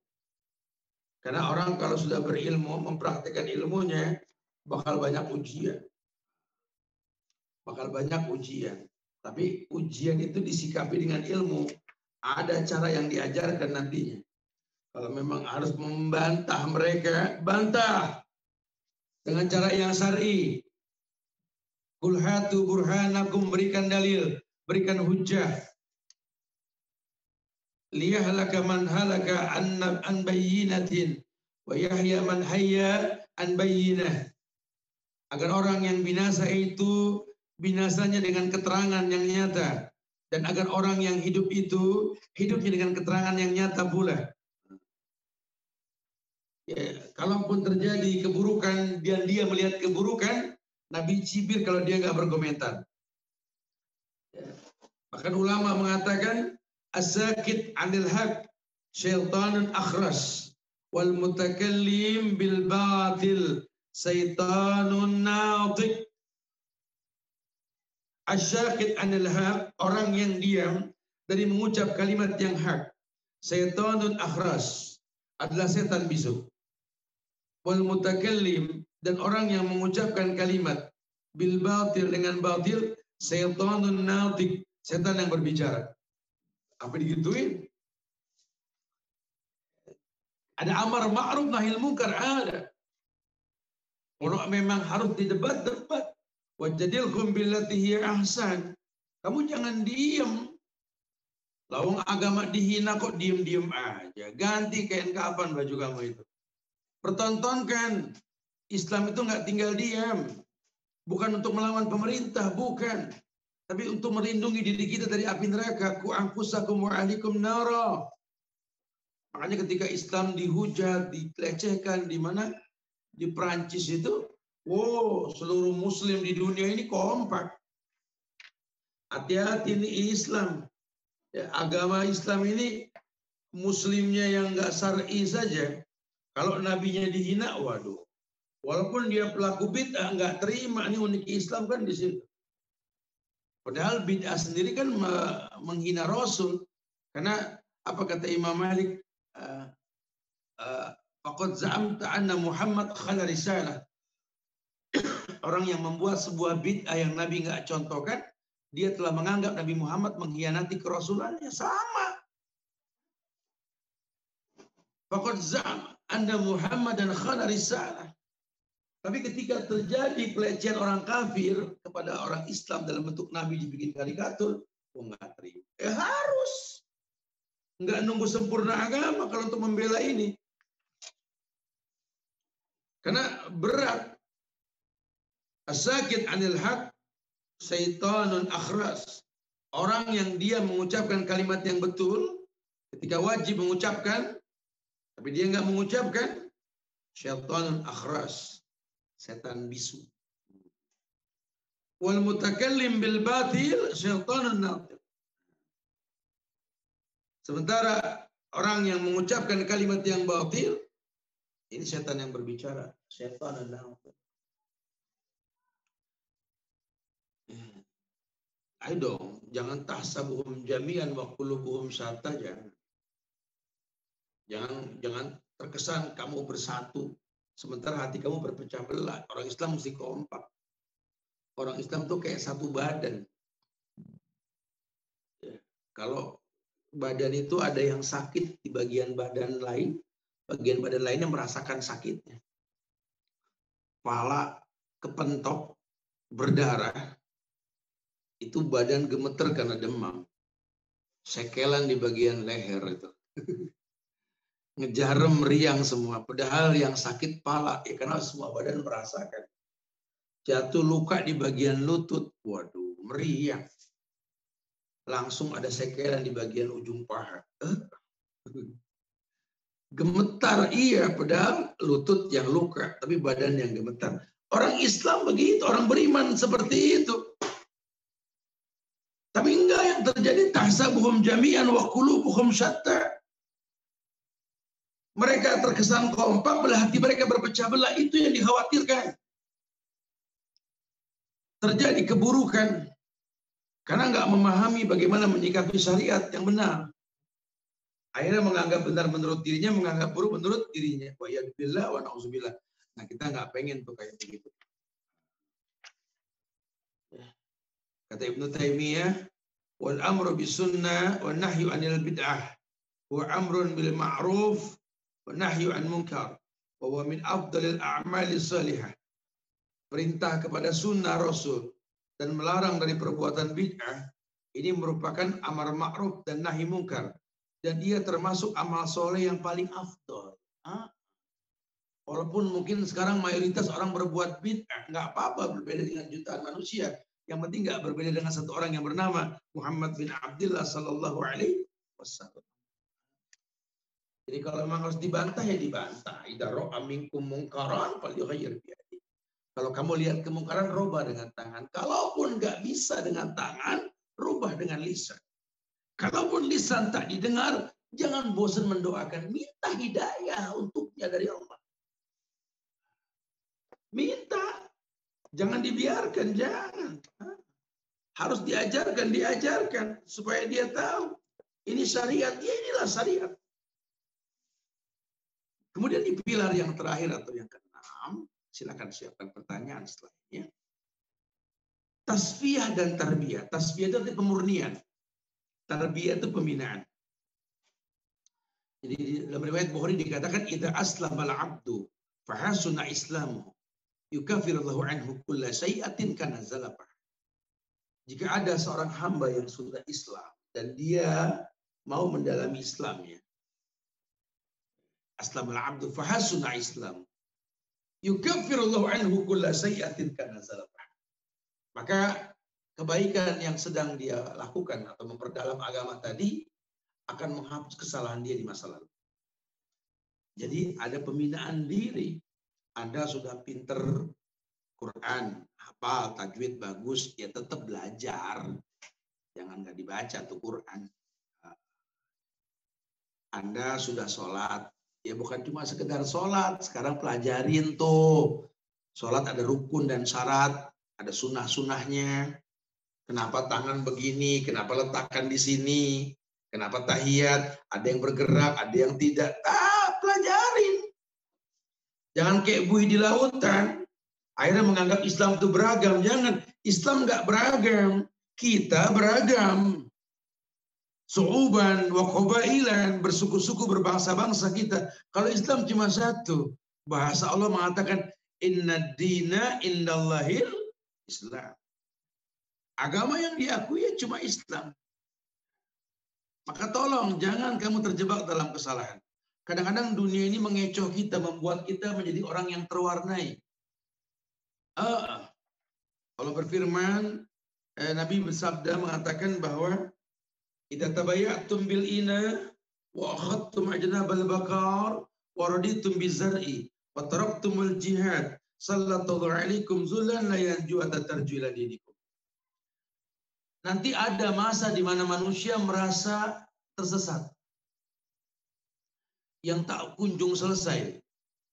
Karena orang kalau sudah berilmu, mempraktikkan ilmunya, bakal banyak ujian. Bakal banyak ujian. Tapi ujian itu disikapi dengan ilmu. Ada cara yang diajarkan nantinya. Kalau memang harus membantah mereka, bantah. Dengan cara yang syar'i. Qul hatu burhanakum, berikan dalil, berikan hujjah. Liyahlaka man halaka an bayyinatin wa yahya man hayya an bayyinah. Agar orang yang binasa itu binasanya dengan keterangan yang nyata, dan agar orang yang hidup itu hidupnya dengan keterangan yang nyata pula. Ya, kalaupun terjadi keburukan dan dia melihat keburukan, Nabi cibir kalau dia nggak berkomentar. Ya. Bahkan ulama mengatakan as-sakit 'anil haq syaitanun akhras wal mutakallim bil batil syaitanun natiq. As-sakit 'anil haq, orang yang diam dari mengucap kalimat yang hak. Syaitanun akhras adalah setan bisu. Wal mutakallim, dan orang yang mengucapkan kalimat bil batil, dengan batil, syaitanun natik, setan yang berbicara. Apa digituin? Ada amar ma'ruf nahi munkar, ada. Kalau memang harus didebat-debat. Wajadilhum billati hiya ahsan. Kamu jangan diem. Lawang agama dihina kok diem-diem aja. Ganti kain kafan baju kamu itu. Pertontonkan. Islam itu nggak tinggal diam. Bukan untuk melawan pemerintah, bukan. Tapi untuk melindungi diri kita dari api neraka. Ku anfusakum wa ahlikum nara. Makanya ketika Islam dihujat, dilecehkan di mana? Di Prancis itu, seluruh muslim di dunia ini kompak. Hati-hati ini Islam. Ya, agama Islam ini muslimnya yang nggak syar'i saja. Kalau nabinya dihina, waduh. Walaupun dia pelaku bid'ah, nggak terima. Ini unik Islam kan di situ. Padahal bid'ah sendiri kan menghina Rasul. Karena apa kata Imam Malik? Faqad za'amta anna Muhammad khala risalah. Orang yang membuat sebuah bid'ah yang Nabi nggak contohkan, dia telah menganggap Nabi Muhammad mengkhianati kerasulannya. Sama. Faqad za'am anna Muhammadan khala risalah. Tapi ketika terjadi pelecehan orang kafir kepada orang Islam dalam bentuk Nabi dibikin karikatur, nggak terima. Harus. Nggak nunggu sempurna agama kalau untuk membela ini. Karena berat. As-sakit anil haq syaitanun akhras. Orang yang dia mengucapkan kalimat yang betul, ketika wajib mengucapkan, tapi dia nggak mengucapkan, syaitanun akhras. Setan bisu. Wal mutakallim bil batil syaitanun natir. Sementara orang yang mengucapkan kalimat yang batil, ini setan yang berbicara. Syaitanun natir. Ayo dong, jangan tahsabuhum jami'an wa qulubuhum syatta, jangan terkesan kamu bersatu. Sementara hati kamu berpecah belah. Orang Islam mesti kompak. Orang Islam tuh kayak satu badan. Ya. Kalau badan itu ada yang sakit di bagian badan lain yang merasakan sakitnya. Kepala kepentok, berdarah, itu badan gemeter karena demam. Sekelan di bagian leher itu. Ngejarem meriang semua, padahal yang sakit pala, karena semua badan merasakan. Jatuh luka di bagian lutut, waduh, meriang. Langsung ada sekelan di bagian ujung paha. Gemetar, iya, padahal lutut yang luka, tapi badan yang gemetar. Orang Islam begitu, orang beriman seperti itu. Tapi enggak, yang terjadi tahsabuhum jami'an wa qulubuhum syatta. Mereka terkesan kompak, belah hati mereka berpecah belah. Itu yang dikhawatirkan. Terjadi keburukan. Karena nggak memahami bagaimana menyikapi syariat yang benar. Akhirnya menganggap benar menurut dirinya, menganggap buruk menurut dirinya. Wa yadbillah wa na'udzubillah. Nah, kita nggak pengen tuh kayak begitu. Kata Ibnu Taimiyah, wal amru bis sunnah wa nahyu anil bid'ah wa amrun bil ma'ruf wa nahyu an munkar wa huwa min afdalil a'mali salihah. Perintah kepada sunnah Rasul dan melarang dari perbuatan bid'ah ini merupakan amar ma'ruf dan nahi munkar, dan dia termasuk amal soleh yang paling afdal. Walaupun mungkin sekarang mayoritas orang berbuat bid'ah, nggak apa-apa, berbeda dengan jutaan manusia. Yang penting nggak berbeda dengan satu orang yang bernama Muhammad bin Abdullah sallallahu alaihi wasallam. Jadi kalau memang harus dibantah, ya dibantah. Idza ra'a minkum munkaran falyughayyir bi yadihi. Kalau kamu lihat kemungkaran, rubah dengan tangan. Kalaupun nggak bisa dengan tangan, rubah dengan lisan. Kalaupun lisan tak didengar, jangan bosan mendoakan. Minta hidayah untuknya dari Allah. Minta. Jangan dibiarkan, jangan. Harus diajarkan supaya dia tahu. Ini syariat, ya inilah syariat. Kemudian di pilar yang terakhir atau yang keenam, silakan siapkan pertanyaan setelahnya. Tasfiyah dan tarbiyah. Tasfiyah itu pemurnian. Tarbiyah itu pembinaan. Jadi dalam riwayat Bukhari dikatakan idza aslama al-'abdu fa hasuna islamuhu yukafirullahu anhu kulla syai'atin kana zalafah. Jika ada seorang hamba yang sudah Islam dan dia mau mendalami Islamnya, aslamal 'abdu fa hasuna islam yukafirullahu anhu kulla syai'atin kana zalafah. Maka kebaikan yang sedang dia lakukan atau memperdalam agama tadi akan menghapus kesalahan dia di masa lalu. Jadi ada pembinaan diri. Anda sudah pinter Quran, hafal, tajwid bagus, ya tetap belajar. Jangan nggak dibaca tuh Quran. Anda sudah sholat, ya bukan cuma sekedar sholat, sekarang pelajarin tuh. Sholat ada rukun dan syarat, ada sunnah-sunnahnya. Kenapa tangan begini, kenapa letakkan di sini, kenapa tahiyat, ada yang bergerak, ada yang tidak. Pelajarin. Jangan kayak buih di lautan. Akhirnya menganggap Islam itu beragam. Jangan. Islam nggak beragam. Kita beragam. Su'uban wa qabailan, bersuku-suku, berbangsa-bangsa kita. Kalau Islam cuma satu. Bahasa Allah mengatakan inna dina indallahil Islam. Agama yang diakui cuma Islam. Maka tolong jangan kamu terjebak dalam kesalahan. Kadang-kadang dunia ini mengecoh kita, membuat kita menjadi orang yang terwarnai. Allah berfirman, Nabi bersabda mengatakan bahwa idza tabayatum bil ina wa akhadtum ajnabal baqar wa raditum bizar'i wa taraktumul jihad sallallahu alaikum zullan la yanju tarju ila dinikum. Nanti ada masa di mana manusia merasa tersesat, yang tak kunjung selesai,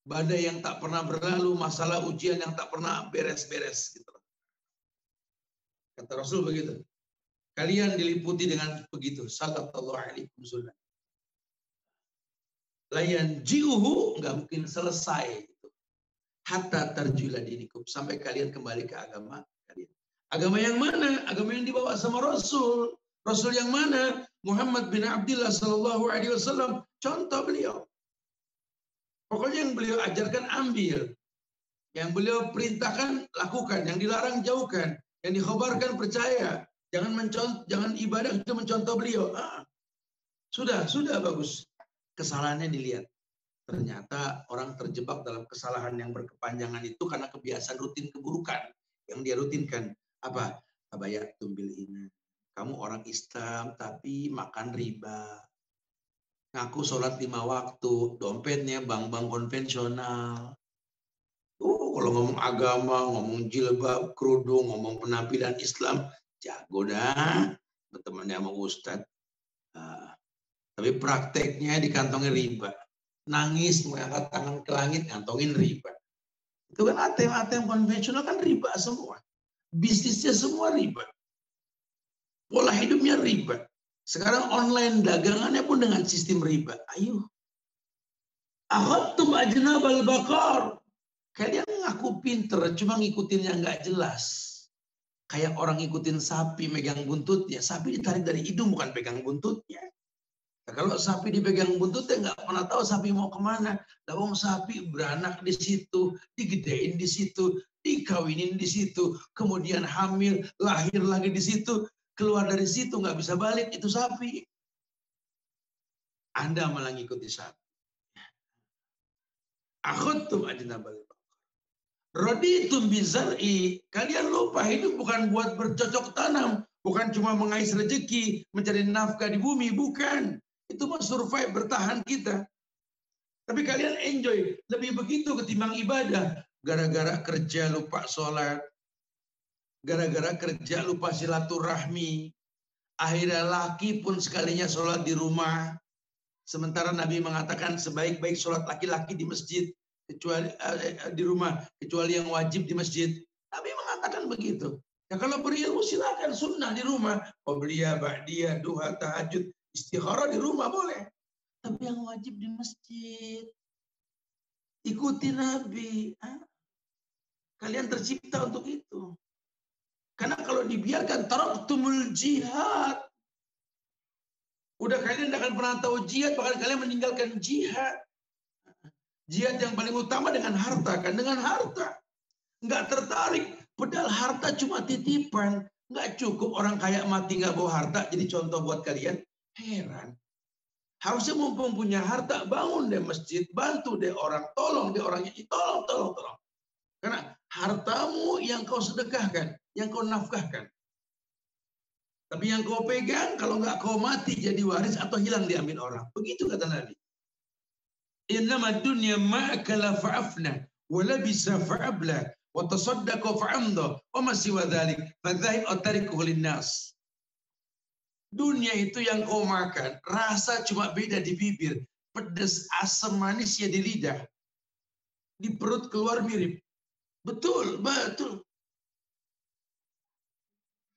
badai yang tak pernah berlalu, masalah ujian yang tak pernah beres-beres. Gitu. Kata Rasul begitu. Kalian diliputi dengan begitu. Sallallahu alaihi wasallam. Layan jiuhu nggak mungkin selesai. Gitu. Hatta tarjula dinikum, sampai kalian kembali ke agama kalian. Agama yang mana? Agama yang dibawa sama Rasul. Rasul yang mana? Muhammad bin Abdullah sallallahu alaihi wasallam. Contoh beliau. Pokoknya yang beliau ajarkan ambil. Yang beliau perintahkan lakukan, yang dilarang jauhkan, yang dikhabarkan percaya. Jangan ibadah itu mencontoh beliau. Sudah bagus. Kesalahannya dilihat. Ternyata orang terjebak dalam kesalahan yang berkepanjangan itu karena kebiasaan rutin keburukan yang dia rutinkan. Apa? Tabayatum bil ina. Kamu orang Islam tapi makan riba. Ngaku sholat 5 waktu, dompetnya bank-bank konvensional. Kalau ngomong agama, ngomong jilbab, kerudung, ngomong penampilan Islam, jago dah, bertemannya sama Ustadz. Tapi prakteknya dikantongin riba. Nangis mengangkat tangan ke langit, ngantongin riba. Itu kan ATM konvensional kan riba semua. Bisnisnya semua riba. Pola hidupnya riba. Sekarang online dagangannya pun dengan sistem riba. Ayo. Akhadtum ajnabal baqar. Kalian ngaku pinter, cuma ngikutin yang nggak jelas. Kayak orang ngikutin sapi, megang buntutnya. Sapi ditarik dari hidung, bukan pegang buntutnya. Nah, kalau sapi dipegang buntutnya, nggak pernah tahu sapi mau kemana. Lawang sapi beranak di situ, digedein di situ, dikawinin di situ, kemudian hamil, lahir lagi di situ. Keluar dari situ nggak bisa balik, itu sapi. Anda malah ngikuti sapi. Akhadtum ajnabal baqar. Raditum bizar'i. Kalian lupa hidup bukan buat bercocok tanam, bukan cuma mengais rezeki, mencari nafkah di bumi, bukan. Itu mah survive, bertahan kita. Tapi kalian enjoy, lebih begitu ketimbang ibadah. Gara-gara kerja lupa sholat, gara-gara kerja lupa silaturahmi. Akhirnya laki pun sekalinya sholat di rumah. Sementara Nabi mengatakan sebaik-baik sholat laki-laki di masjid, kecuali di rumah, kecuali yang wajib di masjid. Nabi mengatakan begitu. Ya kalau berilmu silakan sunnah di rumah. Qobliyah, ba'diyah, duha, tahajud. Istikharah di rumah boleh. Tapi yang wajib di masjid. Ikuti Nabi. Kalian tercipta untuk itu. Karena kalau dibiarkan taraktumul jihad. Udah kalian tidak akan pernah tahu jihad, bahkan kalian meninggalkan jihad. Jihad yang paling utama dengan harta kan, dengan harta. Nggak tertarik. Padahal harta cuma titipan. Nggak cukup orang kaya mati nggak bawa harta. Jadi contoh buat kalian. Heran. Harusnya mumpung punya harta, bangun deh masjid. Bantu deh orang. Tolong deh orangnya. Tolong. Karena hartamu yang kau sedekahkan. Yang kau nafkahkan. Tapi yang kau pegang, kalau nggak kau mati jadi waris atau hilang diambil orang. Begitu kata Nabi. Innama dunya ma'akala fa'afna. Walabisa fa'abla. Watasaddaqa fa'amda. Wa masih wadhalik. Fadhahib atarikuhu linnas. Dunia itu yang kau makan. Rasa cuma beda di bibir. Pedas, asam, manis ya di lidah. Di perut keluar mirip. Betul.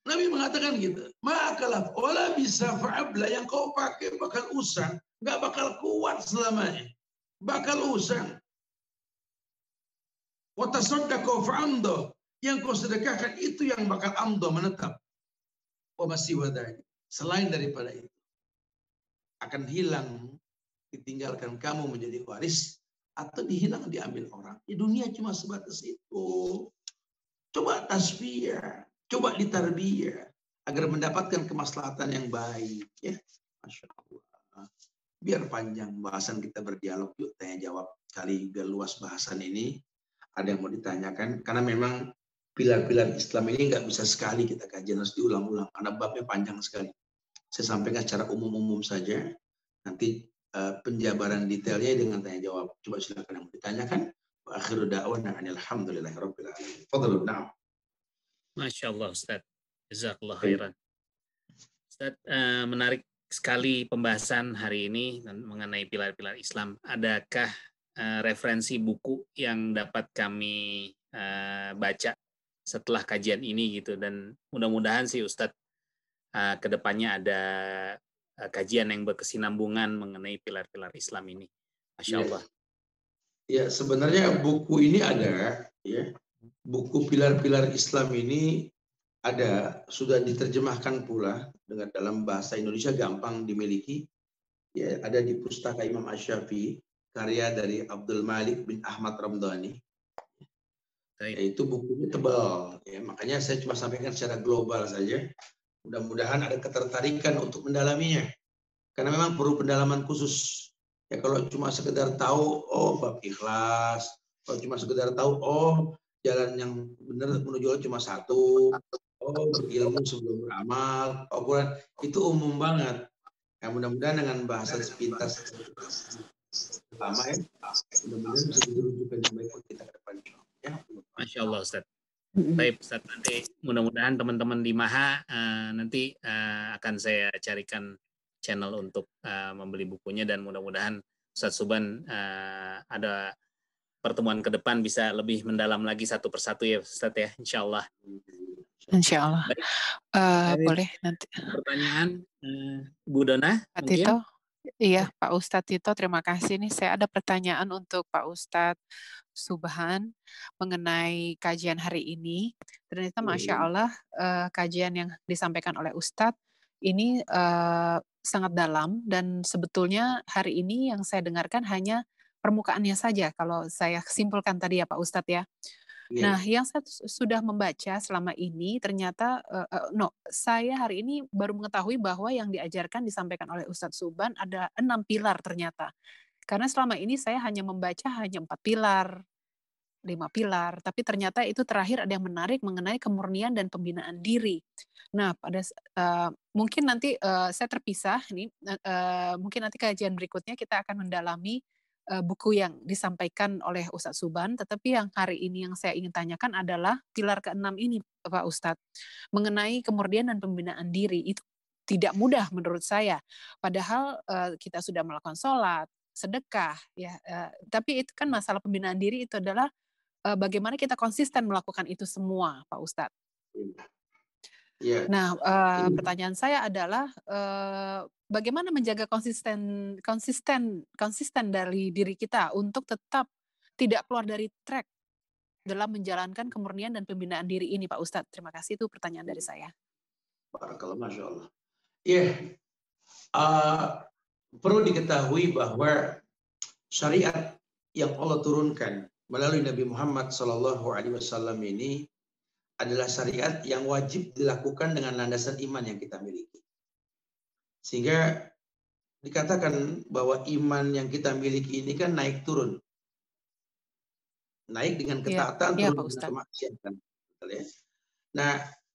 Nabi mengatakan gitu. Makalah. Wala bisa fa'abla. Yang kau pakai bakal usang. Nggak bakal kuat selamanya. Bakal usang. Watasaddaqa fa'amda. Yang kau sedekahkan itu yang bakal amdo menetap. Wa masih wadhalik. Selain daripada itu, akan hilang, ditinggalkan kamu menjadi waris, atau dihilang diambil orang. Di dunia cuma sebatas itu. Coba tasfiyah, coba ditarbiyah, agar mendapatkan kemaslahatan yang baik. Ya, Masya Allah. Biar panjang bahasan kita berdialog, yuk tanya jawab. Kali biar luas bahasan ini, ada yang mau ditanyakan, karena memang pilar-pilar Islam ini nggak bisa sekali kita kajian, harus diulang-ulang, karena babnya panjang sekali. Saya sampaikan secara umum-umum saja. Nanti penjabaran detailnya dengan tanya jawab. Coba silakan yang mau ditanyakan. Wa akhiru da'wana alhamdulillahirabbil alamin. Fadhlu na'am. Masya Allah Ustaz. Jazakallah khairan. Ustaz, menarik sekali pembahasan hari ini mengenai pilar-pilar Islam. Adakah referensi buku yang dapat kami baca setelah kajian ini gitu, dan mudah-mudahan sih Ustadz kedepannya ada kajian yang berkesinambungan mengenai pilar-pilar Islam ini. Masya Allah. Ya, sebenarnya buku ini ada, ya. Buku pilar-pilar Islam ini ada, sudah diterjemahkan pula dengan dalam bahasa Indonesia, gampang dimiliki. Ya, ada di Pustaka Imam Asy-Syafi'i, karya dari Abdul Malik bin Ahmad Ramdhani. Itu bukunya tebal, ya. Makanya saya cuma sampaikan secara global saja. Mudah-mudahan ada ketertarikan untuk mendalaminya. Karena memang perlu pendalaman khusus. Ya, kalau cuma sekedar tahu, oh bab ikhlas. Kalau cuma sekedar tahu, oh jalan yang benar menuju Allah cuma satu. Oh berilmu sebelum beramal. Oh Quran. Itu umum banget. Ya, mudah-mudahan dengan bahasa sepintas lama ya. Mudah-mudahan bisa dirujukan yang baik untuk kita ke depan. Ya. Masya Allah Ustaz. Baik Ustaz, nanti mudah-mudahan teman-teman di Maha nanti akan saya carikan channel untuk membeli bukunya, dan mudah-mudahan Ustaz Suban ada pertemuan ke depan bisa lebih mendalam lagi satu persatu ya Ustaz ya, insya Allah. Insya Allah. Boleh nanti. Pertanyaan Bu Dona Pak mungkin? Tito. Iya, Pak Ustadz Tito, terima kasih nih. Saya ada pertanyaan untuk Pak Ustadz Subhan mengenai kajian hari ini. Ternyata Masya Allah kajian yang disampaikan oleh Ustadz ini sangat dalam, dan sebetulnya hari ini yang saya dengarkan hanya permukaannya saja kalau saya simpulkan tadi ya Pak Ustadz ya. Nah, yang saya sudah membaca selama ini ternyata saya hari ini baru mengetahui bahwa yang diajarkan disampaikan oleh Ustadz Suban ada 6 pilar ternyata. Karena selama ini saya hanya membaca hanya 4 pilar, 5 pilar, tapi ternyata itu terakhir ada yang menarik mengenai kemurnian dan pembinaan diri. Nah, pada mungkin nanti saya terpisah nih, mungkin nanti kajian berikutnya kita akan mendalami buku yang disampaikan oleh Ustadz Suban, tetapi yang hari ini yang saya ingin tanyakan adalah pilar ke-6 ini Pak Ustadz, mengenai kemurnian dan pembinaan diri. Itu tidak mudah menurut saya, padahal kita sudah melakukan sholat, sedekah, ya, tapi itu kan masalah pembinaan diri itu adalah bagaimana kita konsisten melakukan itu semua Pak Ustadz. Nah, pertanyaan saya adalah bagaimana menjaga konsisten dari diri kita untuk tetap tidak keluar dari track dalam menjalankan kemurnian dan pembinaan diri ini, Pak Ustadz? Terima kasih, itu pertanyaan dari saya. Barakallah, Masya Allah. Perlu diketahui bahwa syariat yang Allah turunkan melalui Nabi Muhammad SAW ini adalah syariat yang wajib dilakukan dengan landasan iman yang kita miliki. Sehingga dikatakan bahwa iman yang kita miliki ini kan naik turun. Naik dengan ketaatan, turun dengan kemaksiatan. Nah,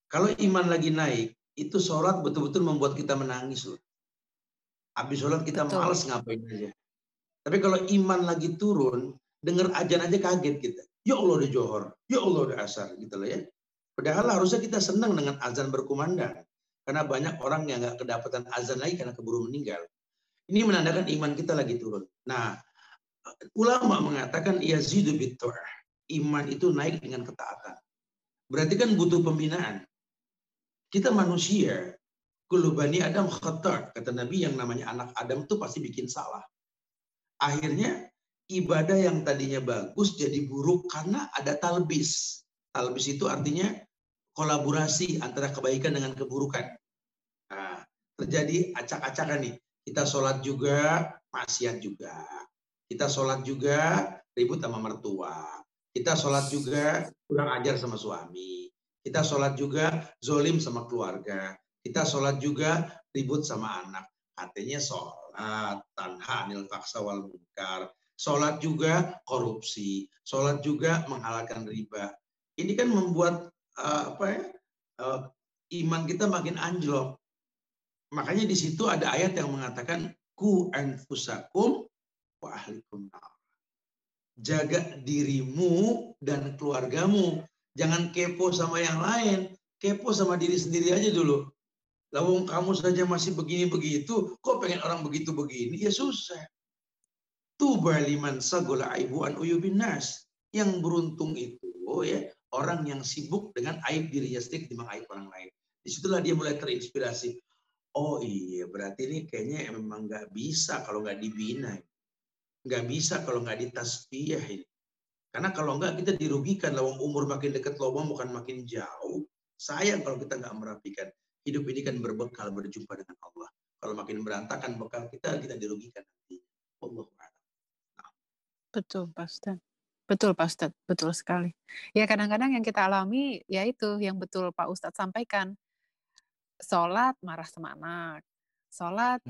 kalau iman lagi naik, itu sholat betul-betul membuat kita menangis loh. Habis sholat kita malas ngapain aja. Tapi kalau iman lagi turun, dengar ajan aja kaget kita. Ya Allah udah johor, ya Allah udah asar gitu loh ya. Padahal harusnya kita senang dengan azan berkumandang. Karena banyak orang yang nggak kedapatan azan lagi karena keburu meninggal. Ini menandakan iman kita lagi turun. Nah, ulama mengatakan yazidu bitta'ah. Iman itu naik dengan ketaatan. Berarti kan butuh pembinaan. Kita manusia, kullu bani Adam khata'. Kata Nabi, yang namanya anak Adam itu pasti bikin salah. Akhirnya ibadah yang tadinya bagus jadi buruk karena ada talbis. Talbis itu artinya kolaborasi antara kebaikan dengan keburukan. Nah, terjadi acak-acakan nih. Kita sholat juga, maksiat juga. Kita sholat juga, ribut sama mertua. Kita sholat juga, kurang ajar sama suami. Kita sholat juga, zolim sama keluarga. Kita sholat juga, ribut sama anak. Artinya sholat, tanha anil faksa wal munkar. Sholat juga korupsi. Sholat juga menghalalkan riba. Ini kan membuat iman kita makin anjlok. Makanya di situ ada ayat yang mengatakan ku anfusakum wa ahlikum nar. Jaga dirimu dan keluargamu. Jangan kepo sama yang lain. Kepo sama diri sendiri aja dulu. Lawang kamu saja masih begini begitu, kok pengen orang begitu begini? Ya susah. Tuba liman sagola aibu an uyubin nas. Yang beruntung itu ya orang yang sibuk dengan aib dirinya sendiri ketimbang aib orang lain. Disitulah dia mulai terinspirasi. Oh iya, berarti ini kayaknya memang nggak bisa kalau nggak dibina. Nggak bisa kalau nggak ditasbih ini. Karena kalau nggak kita dirugikan. Lawang umur makin dekat lubang bukan makin jauh. Sayang kalau kita nggak merapikan. Hidup ini kan berbekal berjumpa dengan Allah. Kalau makin berantakan bekal kita dirugikan nanti. Allah. Betul, Pak Ustadz. Betul, Pak Ustadz. Betul sekali. Ya kadang-kadang yang kita alami, ya itu yang betul Pak Ustadz sampaikan. Sholat marah sama anak, sholat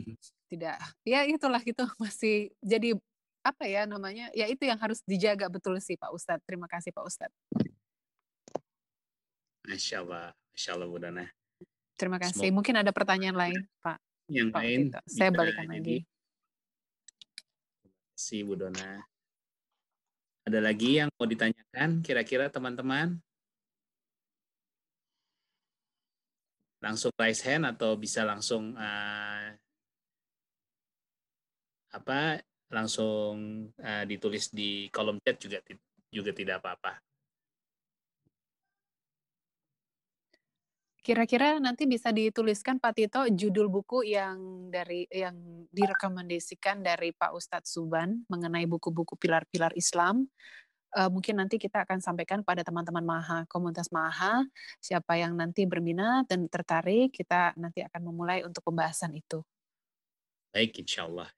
tidak, ya itulah gitu masih jadi apa ya namanya, ya itu yang harus dijaga betul sih Pak Ustadz. Terima kasih Pak Ustadz. Masya Allah Bu Dana. Terima kasih. Mungkin ada pertanyaan lain Pak. Yang Pak lain Tito. Saya balikan lagi. Terima kasih Bu Dona. Ada lagi yang mau ditanyakan kira-kira teman-teman? Langsung raise hand atau bisa langsung langsung ditulis di kolom chat juga tidak apa-apa. Kira-kira nanti bisa dituliskan Pak Tito judul buku yang direkomendasikan dari Pak Ustadz Suban mengenai buku-buku pilar-pilar Islam. Mungkin nanti kita akan sampaikan pada teman-teman Maha, komunitas Maha, siapa yang nanti berminat dan tertarik, kita nanti akan memulai untuk pembahasan itu. Baik, insya Allah.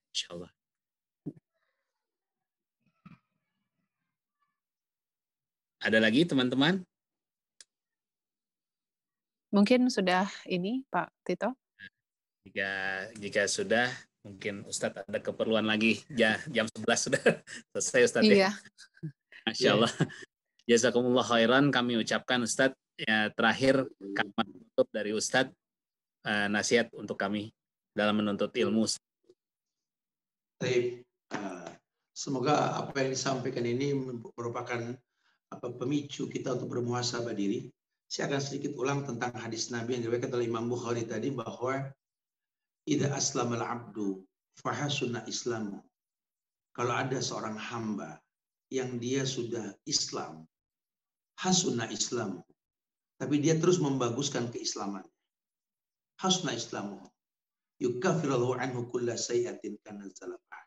Ada lagi teman-teman? Mungkin sudah ini Pak Tito? Jika sudah, mungkin Ustadz ada keperluan lagi. Jam 11 sudah selesai Ustadz. Iya. Masya Allah. Jazakumullah khairan kami ucapkan Ustadz. Ya, terakhir kalimat penutup dari Ustadz, nasihat untuk kami dalam menuntut ilmu. Semoga apa yang disampaikan ini merupakan pemicu kita untuk bermuhasabah diri. Saya akan sedikit ulang tentang hadis Nabi yang diriwayatkan oleh Imam Bukhari tadi bahwa idza aslamal abdu fahasuna islamu. Kalau ada seorang hamba yang dia sudah Islam, hasuna Islam, tapi dia terus membaguskan keislaman. Hasuna Islamu. Yukaffiru anhu kulla sayyi'atin kana zalafah.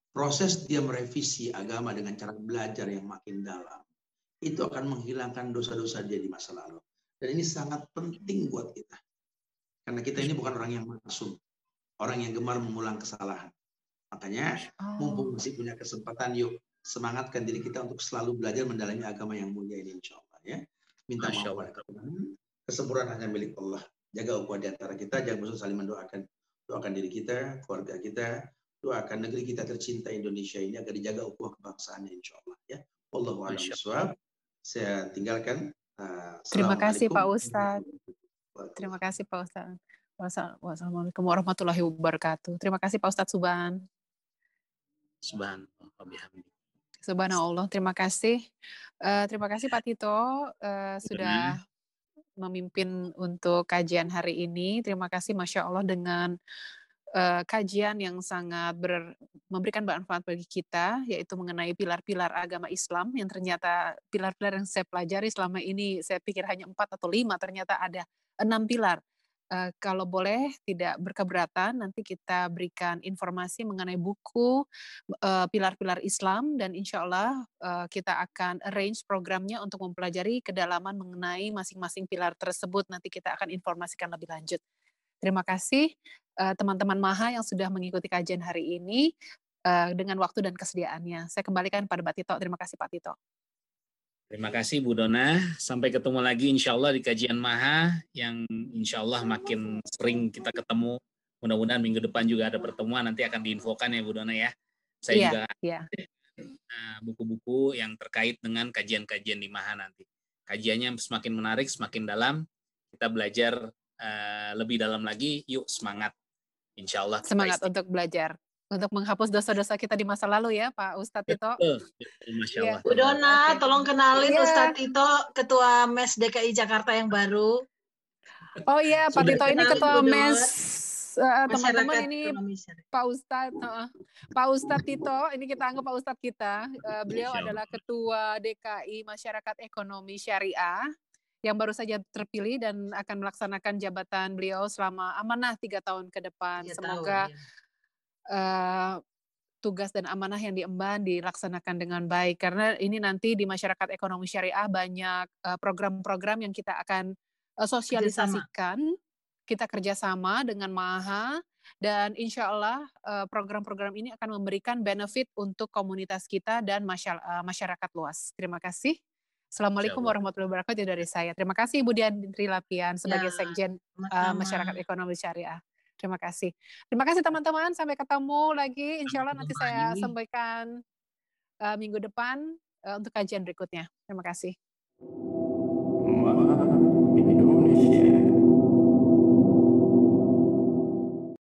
Proses dia merevisi agama dengan cara belajar yang makin dalam, itu akan menghilangkan dosa-dosa dia di masa lalu. Dan ini sangat penting buat kita. Karena kita ini bukan orang yang maksum, orang yang gemar mengulang kesalahan. Makanya mumpung masih punya kesempatan, yuk semangatkan diri kita untuk selalu belajar mendalami agama yang mulia ini, insya Allah ya. Minta maaf kepada Tuhan. Kesempurnaan hanya milik Allah. Jaga ukhuwah di antara kita, jangan bosan saling mendoakan. Doakan diri kita, keluarga kita, doakan negeri kita tercinta Indonesia ini agar dijaga ukhuwah kebangsaannya, insya Allah ya. Wallahu a'lam bishawab. Saya tinggalkan. Terima kasih Pak Ustadz. Terima kasih Pak Ustadz. Wassalamualaikum warahmatullahi wabarakatuh. Terima kasih Pak Ustadz Subhan. Subhanallah. Terima kasih. Terima kasih Pak Tito sudah memimpin untuk kajian hari ini. Terima kasih Masya Allah dengan kajian yang sangat memberikan manfaat bagi kita, yaitu mengenai pilar-pilar agama Islam yang ternyata pilar-pilar yang saya pelajari selama ini saya pikir hanya 4 atau 5, ternyata ada 6 pilar. Kalau boleh tidak berkeberatan, nanti kita berikan informasi mengenai buku pilar-pilar Islam, dan insya Allah kita akan arrange programnya untuk mempelajari kedalaman mengenai masing-masing pilar tersebut. Nanti kita akan informasikan lebih lanjut. Terima kasih teman-teman MAHA yang sudah mengikuti kajian hari ini dengan waktu dan kesediaannya. Saya kembalikan pada Pak Tito. Terima kasih Pak Tito. Terima kasih Bu Dona. Sampai ketemu lagi insya Allah di kajian MAHA yang insya Allah makin sering kita ketemu. Mudah-mudahan minggu depan juga ada pertemuan. Nanti akan diinfokan ya Bu Dona ya. Saya juga buku-buku yang terkait dengan kajian-kajian di MAHA nanti. Kajiannya semakin menarik, semakin dalam. Kita belajar lebih dalam lagi. Yuk semangat. Insya Allah. Semangat untuk belajar. Untuk menghapus dosa-dosa kita di masa lalu ya Pak Ustadz Tito. Masya Allah. Bu Dona, tolong kenalin Ustadz Tito, Ketua MES DKI Jakarta yang baru. Oh iya, Pak Tito ini Ketua MES. Teman-teman ini Pak Ustadz. Pak Ustadz Tito, ini kita anggap Pak Ustadz kita. Beliau adalah Ketua DKI Masyarakat Ekonomi Syariah yang baru saja terpilih dan akan melaksanakan jabatan beliau selama amanah 3 tahun ke depan. Semoga tugas dan amanah yang diemban dilaksanakan dengan baik, karena ini nanti di masyarakat ekonomi syariah banyak program-program yang kita akan sosialisasikan. Kita kerjasama dengan MAHA dan insya Allah program-program ini akan memberikan benefit untuk komunitas kita dan masyarakat luas. Terima kasih. Assalamualaikum warahmatullahi wabarakatuh dari saya. Terima kasih Ibu Diandri Lapian sebagai Sekjen Masyarakat Ekonomi Syariah. Terima kasih. Terima kasih teman-teman. Sampai ketemu lagi. Insya Allah nanti saya sampaikan minggu depan untuk kajian berikutnya. Terima kasih.